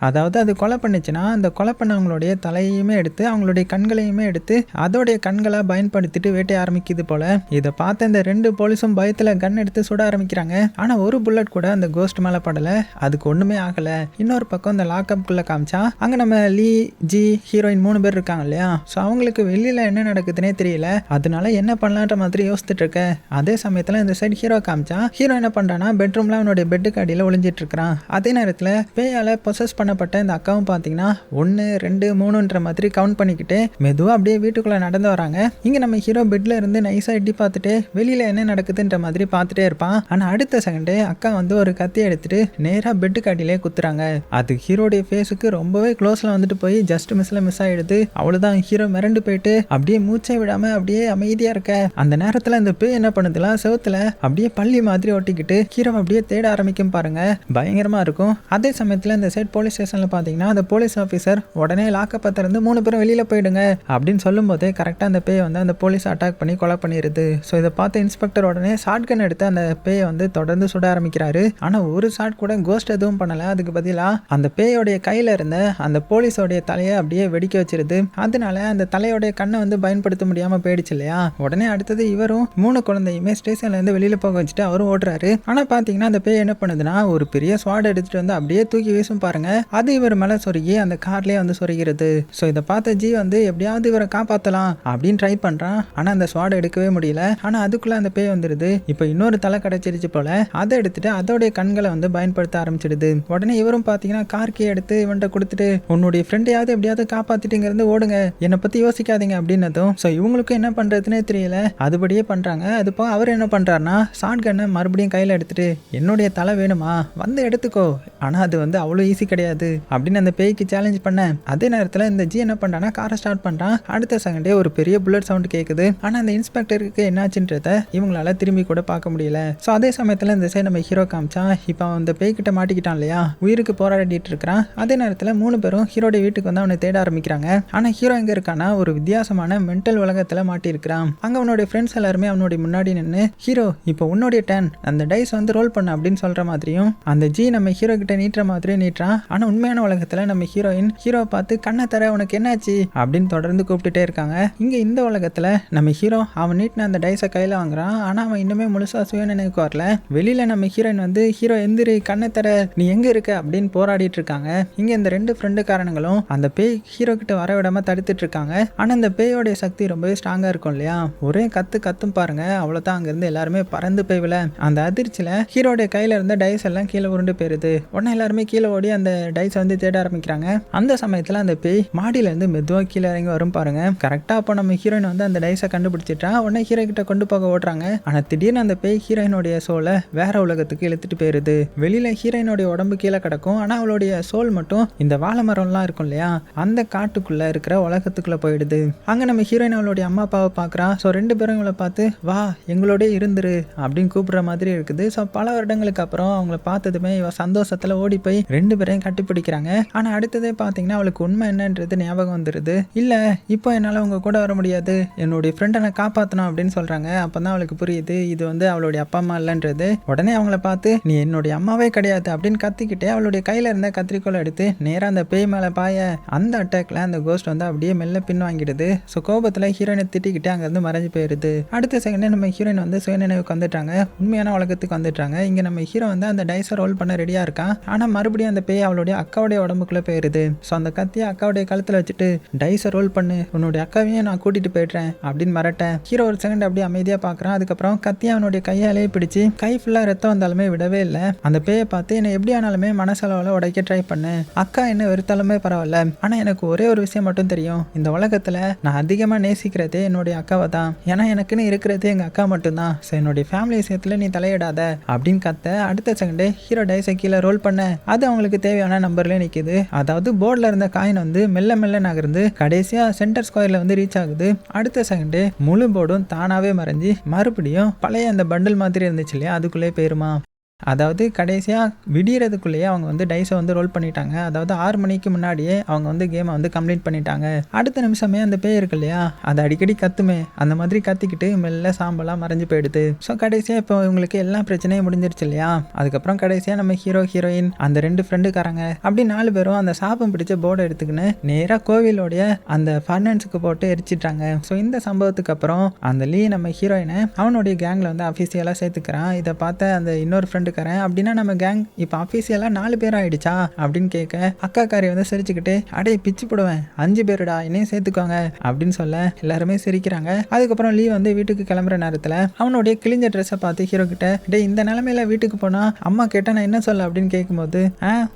அதாவது அது கொலை பண்ணுச்சுன்னா அந்த கொலை பண்ணவங்களுடைய தலையுமே எடுத்து அவங்களுடைய கண்களையுமே எடுத்து அதோடைய கண்களை பயன்படுத்திட்டு வேட்டைய ஆரம்பிக்குது போல. இதை பார்த்த இந்த 2 போலீஸும் பயத்துல கன் எடுத்து சுட ஆரம்பிக்கிறாங்க. ஆனா ஒரு புல்லட் கூட அந்த கோஸ்ட் மேல படல, அதுக்கு ஒண்ணுமே ஆகல. இன்னொரு பக்கம் இந்த லாக்அப்குள்ள காமிச்சா அங்க நம்ம லீ, ஜி, ஹீரோயின் 3 பேர் இருக்காங்க இல்லையா, ஸோ அவங்களுக்கு வெளியில என்ன நடக்குதுன்னே தெரியல. அதனால என்ன பண்ணலான்ற மாதிரி யோசிச்சுட்டு இருக்க அதே சமயத்துல இந்த சைடு ஹீரோ காமிச்சா ஹீரோ என்ன பண்றான்னா பெட்ரூம்ல அவனுடைய பெட்டுக்கு அடியில ஒளிஞ்சிட்டு இருக்கிறான். அதே நேரத்துல பேயால பொசஸ் பண்ணப்பட்ட இந்த அக்காவும் பார்த்தீங்கன்னா 1, 2, 3ன்ற மாதிரி கவுண்ட் பண்ணிக்கிட்டு மெதுவாக அப்படியே வீட்டுக்குள்ளே நடந்து வராங்க. இங்கே நம்ம ஹீரோ பெட்ல இருந்து நைஸாக எட்டி பார்த்துட்டு வெளியில் என்ன நடக்குதுன்ற மாதிரி பார்த்துட்டே இருப்பான். ஆனால் அடுத்த செகண்டே அக்கா வந்து ஒரு கத்தியை எடுத்துட்டு நேராக பெட்டுக்கு அடியிலே குத்துறாங்க. அது ஹீரோடைய ஃபேஸுக்கு ரொம்பவே க்ளோஸில் வந்துட்டு போய் ஜஸ்ட் மிஸ் ஆகிடுது. அவ்வளோதான், ஹீரோ மிரண்டு போயிட்டு அப்படியே மூச்சை விடாமல் அப்படியே அமைதியாக இருக்க. அந்த நேரத்தில் இந்த பேய் என்ன பண்ணுதுலாம் செவுத்துல அப்படியே பள்ளி மாதிரி ஒட்டிக்கிட்டு ஹீரோ அப்படியே தேட ஆரம்பிக்கும் பாருங்க. பயங்கரமாக இருக்கும். அதே சமயத்தில் இந்த சைட் போலீஸ் ஸ்டேஷன்ல பார்த்தீங்கன்னா அந்த போலீஸ் ஆஃபீஸர் உடனே லாக்கப்பை திறந்து 3 பேரும் வெளியில போயிடுங்க அப்படின்னு சொல்லும் போதே கரெக்டாக அந்த பேயை வந்து அந்த போலீஸ் அட்டாக் பண்ணி கொலை பண்ணிடுது. ஸோ இதை பார்த்து இன்ஸ்பெக்டர் உடனே ஷாட்கன் எடுத்து அந்த பேயை வந்து தொடர்ந்து சுட ஆரம்பிக்கிறாரு. ஆனால் ஒரு ஷாட் கூட கோஸ்ட் எதுவும் பண்ணல. அதுக்கு பதிலாக அந்த பேயோடைய கையில இருந்த அந்த போலீஸோடைய தலையை அப்படியே வெடிக்க வச்சிருது. அதனால அந்த தலையோடைய கண்ணை வந்து பயன்படுத்த முடியாம போயிடுச்சு இல்லையா. உடனே அடுத்தது இவரும் 3 குழந்தையுமே ஸ்டேஷன்ல இருந்து வெளியில போக வச்சுட்டு அவரும் ஓடுறாரு. ஆனா பாத்தீங்கன்னா அந்த பேய் என்ன பண்ணுதுன்னா ஒரு பெரிய ஸ்வாட் எடுத்துட்டு வந்து அப்படியே தூக்கி வீசும் பாருங்க. அது இவர் மேல சொருகி அந்த கார்லயே வந்து சொருகிறது. ஸோ இதை பார்த்த ஜி வந்து எப்படியாவது இவரை காப்பாற்றலாம் அப்படின்னு ட்ரை பண்றான். ஆனா அந்த ஸ்வாட் எடுக்கவே முடியல. ஆனா அதுக்குள்ள அந்த பேய் வந்துடுது. இப்போ இன்னொரு தலை கிடைச்சிருச்சு போல. அதை எடுத்துட்டு அதோடைய கண்களை வந்து பயன்படுத்த ஆரம்பிச்சிடுது. உடனே இவரும் பாத்தீங்கன்னா கார்க்கே எடுத்து இவன்கிட்ட கொடுத்துட்டு உன்னுடைய ஃப்ரெண்டையாவது எப்படியாவது காப்பாத்திட்டுங்க இருந்து ஓடுங்க, என்னை பத்தி யோசிக்காதீங்க அப்படின்னதும் ஸோ இவங்களுக்கும் என்ன பண்றதுன்னே தெரியல. அதுபடியே பண்றாங்க. அது போக அவர் என்ன பண்றாருன்னா ஷார்ட் கன்னை மறுபடியும் கையில எடுத்துட்டு என்னுடைய தலை வேணுமா வந்து எடுத்துக்கோ, ஆனா அது வந்து அவ்வளோ ஈஸி கிடையாது அப்படின்னு அந்த பேய்க்கு சேலஞ்ச் பண்ண. அதே நேரத்தில் இந்த ஜி என்ன பண்றான்னா காரை ஸ்டார்ட் பண்றான். அடுத்த செகண்டே ஒரு பெரிய புல்லட் சவுண்ட் கேட்குது. ஆனா அந்த இன்ஸ்பெக்டருக்கு என்னாச்சுன்றத இவங்களால திரும்பி கூட பார்க்க முடியல. ஸோ அதே சமயத்தில் இந்த சைடு நம்ம ஹீரோ காமிச்சா இப்போ அந்த பேய்கிட்ட மாட்டிக்கிட்டான் இல்லையா, உயிருக்கு போராடிட்டு இருக்கிறான். அதே நேரத்தில் 3 பேரும் ஹீரோடைய வீட்டுக்கு வந்து அவனை தேட ஆரம்பிக்கிறாங்க. ஆனா ஹீரோ எங்க இருக்கானா ஒரு வித்தியாசமான மென்டல் உலகத்துல மாட்டி இருக்கிறான். அங்க அவனுடைய ஃப்ரெண்ட்ஸ் எல்லாருமே அவனுடைய முன்னாடி நின்று ஹீரோ இப்போ உன்னுடைய டர்ன், அந்த டைஸ் வந்து ரோல் பண்ண அப்படின்னு சொல்ற மாதிரியும் அந்த ஜி நம்ம ஹீரோ கிட்ட நீட்டுற மாதிரியும் நீட்டுறான். ஆனா உண்மையான உலகத்துல நம்ம ஹீரோயின் ஹீரோ பார்த்து கண்ணை தர உனக்கு என்னாச்சு அப்படின்னு தொடர்ந்து கூப்பிட்டுட்டே இருக்காங்க. இங்க இந்த உலகத்துல நம்ம ஹீரோ அவன் நீட்டின அந்த டைஸை கையில வாங்குறான். ஆனா அவன் இன்னுமே முழுசா சுய நினைவுக்கு வரல. வெளியில நம்ம ஹீரோயின் வந்து ஹீரோ எந்திரி கண்ணை தர நீ எங்க இருக்க அப்படின்னு போராடிட்டு இருக்காங்க. இங்க இந்த 2 ஃப்ரெண்டுக்காரனுங்களும் அந்த பேய் ஹீரோ கிட்ட வர விடாம தடுத்துட்டு இருக்காங்க. ஆனா அந்த பேயோடைய சக்தி ரொம்பவே ஸ்ட்ராங்கா இருக்கும் இல்லையா, ஒரே கத்தும் பாருங்க. அவ்வளவுதான், அங்க இருந்து எல்லாருமே பறந்து போய்வில. அந்த அதிர்ச்சியில ஹீரோடைய கையில இருந்த டைஸ் எல்லாம் கீழே உருண்டு போயிருது. உடனே எல்லாருமே கீழே ஓடி அந்த டைஸ் வந்து தேட ஆரம்பிக்கிறாங்க. அந்த சமயத்துல அந்த பேய் மாடியில இருந்து மெதுவா கீழே இறங்கி வரும் பாருங்க. கரெக்டா அப்போ நம்ம ஹீரோயின் வந்து அந்த டைஸை கண்டுபிடிச்சிட்டா. உடனே ஹீரோ கிட்ட கொண்டு போக ஓடுறாங்க. ஆனா திடீர்னு அந்த பேய் ஹீரோயினுடைய சோலை வேற உலகத்துக்கு இழுத்துட்டு போயிருது. வெளியில ஹீரோயினுடைய உடம்பு கீழே கிடக்கும். ஆனா அவளுடைய சோல் மட்டும் இந்த வாழை மரம்லாம் இருக்கும் இல்லையா, அந்த காட்டுக்குள்ள இருக்கிற உலகத்துக்குள்ள போயிடுது. அங்க நம்ம ஹீரோயின் அவளுடைய அம்மா அப்பாவை பாக்குறா. ஸோ 2 பேரும் இவளை பார்த்து வா எங்களோட இருந்துரு அப்படின்னு கூப்பிடுற மாதிரி இருக்குது. ஸோ பல வருடங்களுக்கு அப்புறம் அவங்கள பார்த்ததுமே இவ சந்தோஷத்துல ஓடி போய் 2 பேரையும் கட்டிப்பிடிக்கிறாங்க. ஆனா அடுத்ததே பாத்தீங்கன்னா அவளுக்கு உண்மை என்னன்றது ஞாபகம் வந்துருது. இல்ல இப்போ என்னால உங்க கூட வர முடியாது, என்னுடைய ஃப்ரெண்டை நான் காப்பாற்றணும் அப்படின்னு சொல்றாங்க. அப்பதான் அவளுக்கு புரியுது இது வந்து அவளுடைய அப்பா அம்மா இல்லைன்றது. உடனே அவங்கள பார்த்து நீ என்னுடைய அம்மாவே கிடையாது அப்படின்னு கத்திக்கிட்டே அவளுடைய கையில இருந்த கத்திரிக்கோலை எடுத்து நேரா அந்த பேய் மேல பாய. அந்த அட்டாக்ல அந்த கோஸ்ட் வந்து அப்படியே மெல்ல பின் வாங்கிடுது. ஸோ கோபத்துல ஹீரோயினை திட்டிக்கிட்டே அங்க இருந்து மறைஞ்சு போயிருது. அடுத்த செகண்டே நம்ம ஹீரோயின் வந்து சுயநினைவுக்கு வந்துட்டாங்க, உண்மையான உலகத்துக்கு வந்துட்டாங்க. இங்க நம்ம ஹீரோ வந்து அந்த டைஸை ரோல் பண்ண ரெடியா இருக்கான். ஆனா மறுபடியும் அந்த பேய் அவளுடைய அக்காவுடைய உடம்புக்குள்ள போயிருது. ஸோ அந்த கத்தியை அக்காவுடைய கழுத்துல வச்சுட்டு டைஸை ரோல் பண்ணு, உன்னுடைய அக்காவையும் நான் கூட்டிட்டு போயிடுறேன் அப்படின்னு மிரட்ட. ஹீரோ ஒரு செகண்ட் அப்படியே அமைதியா பாக்குறான். அதுக்கப்புறம் கத்தியை அவனுடைய கையாலேயே பிடிச்சு கை ஃபுல்லா ரத்தம் வந்தாலுமே விடவே இல்லை. அந்த பேயை பார்த்து என்னை எப்படி ஆனாலுமே மனசளவுல உடைக்க ட்ரை பண்ணு, அக்கா என்ன வெறுத்தாலுமே பரவாயில்ல, ஆனா எனக்கு ஒரே ஒரு விஷயம் மட்டும் தெரியும், இந்த உலகத்துல நான் அதிகமா நேசிக்கிறதே என்னுடைய அக்காவை தான், ஏன்னா எனக்குன்னு இருக்கிறதே எங்க அக்கா மட்டும்தான். ஸோ என்னுடைய ஃபேமிலி விஷயத்துல நீ தலையிடாத அப்படின்னு கத்த. அடுத்த செகண்டே ஹீரோ டைஸை கீழே ரோல் பண்ண அது அவங்களுக்கு தேவையான கரெக்டான நம்பர்லேயே நிற்கிது. அதாவது போர்டில் இருந்த காயின் வந்து மெல்ல மெல்ல நகர்ந்து கடைசியாக சென்டர் ஸ்கொயரில் வந்து ரீச் ஆகுது. அடுத்த செகண்டு முழு போர்டும் தானாகவே மறைஞ்சி மறுபடியும் பழைய அந்த பண்டில் மாதிரி இருந்துச்சு இல்லையா, அதுக்குள்ளே போயிருமா. அதாவது கடைசியாக விடியறதுக்குள்ளேயே அவங்க வந்து டைஸை வந்து ரோல் பண்ணிட்டாங்க. அதாவது 6 மணிக்கு முன்னாடியே அவங்க வந்து கேமை வந்து கம்ப்ளீட் பண்ணிட்டாங்க. அடுத்த நிமிஷமே அந்த பேய் இருக்கு இல்லையா, அது அடிக்கடி கத்துமே, அந்த மாதிரி கத்திக்கிட்டு மெல்ல சாம்பலாக மறைஞ்சு போயிடுது. ஸோ கடைசியாக இப்போ இவங்களுக்கு எல்லா பிரச்சனையும் முடிஞ்சிருச்சு இல்லையா. அதுக்கப்புறம் கடைசியாக நம்ம ஹீரோ ஹீரோயின் அந்த 2 ஃப்ரெண்டுக்காரங்க அப்படி 4 பேரும் அந்த சாபம் பிடிச்ச போர்டை எடுத்துக்கின்னு நேராக கோவிலோடைய அந்த ஃபர்னன்ஸுக்கு போட்டு எரிச்சிட்டாங்க. ஸோ இந்த சம்பவத்துக்கு அப்புறம் அந்த லீ நம்ம ஹீரோயினை அவனுடைய கேங்கில் வந்து அஃபீஷியலாக சேர்த்துக்கிறான். இதை பார்த்த அந்த இன்னொரு ஃப்ரெண்டு அப்படின்னா நம்ம கேங் இப்போ அஃபீஷியலா 4 பேர் ஆயிடுச்சா அப்படின்னு கேட்க அக்காக்காரி வந்து சிரிச்சுக்கிட்டு அடே பிச்சு போடுவேன் 5 பேருடா என்னையும் சேர்த்துக்கோங்க அப்படின்னு சொல்ல எல்லாருமே சிரிக்கிறாங்க. அதுக்கப்புறம் லீ வந்து வீட்டுக்கு கிளம்புற நேரத்தில் அவனுடைய கிழிஞ்ச ட்ரெஸ்ஸை பார்த்து ஹீரோ கிட்ட டே இந்த நிலைமையில வீட்டுக்கு போனா அம்மா கேட்டா நான் என்ன சொல்ல அப்படின்னு கேட்கும்போது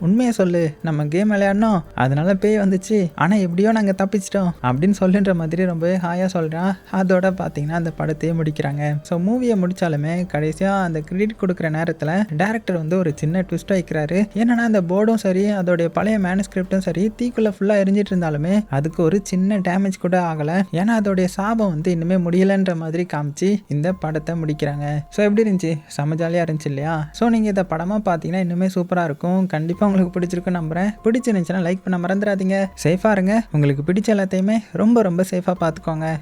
உண்மையை சொல்லு, நம்ம கேம் விளையாடணும் அதனால பேய் வந்துச்சு ஆனா எப்படியோ நாங்கள் தப்பிச்சிட்டோம் அப்படின்னு சொல்லுன்ற மாதிரி ரொம்ப ஹாயா சொல்றான். அதோட பார்த்தீங்கன்னா அந்த படத்தையே முடிக்கிறாங்க. ஸோ மூவியை முடிச்சாலுமே கடைசியாக அந்த கிரெடிட் கொடுக்குற நேரத்தில் டைரக்டர் வந்து ஒரு சின்ன ட்விஸ்ட் வைக்கிறாரு. என்னன்னா அந்த போர்டும் சரி அதோடைய பழைய மேனுஸ்கிரிப்டும் சரி தீக்குள்ள ஃபுல்லா எரிஞ்சிட்டு இருந்தாலுமே அதுக்கு ஒரு சின்ன டேமேஜ் கூட ஆகல. ஏன்னா அதோடைய சாபம் வந்து இன்னுமே முடியலன்ற மாதிரி காமிச்சு இந்த படத்தை முடிக்கிறாங்க. ஸோ எப்படி இருந்துச்சு, செம ஜாலியா இருந்துச்சு இல்லையா. ஸோ நீங்க இந்த படமா பார்த்தீங்கன்னா இன்னுமே சூப்பரா இருக்கும். கண்டிப்பா உங்களுக்கு பிடிச்சிருக்கும் நம்புறேன். பிடிச்சிருந்துச்சுன்னா லைக் பண்ண மறந்துடாதீங்க. சேஃபா இருங்க. உங்களுக்கு பிடிச்ச எல்லாத்தையுமே ரொம்ப ரொம்ப சேஃபா பார்த்துக்கோங்க.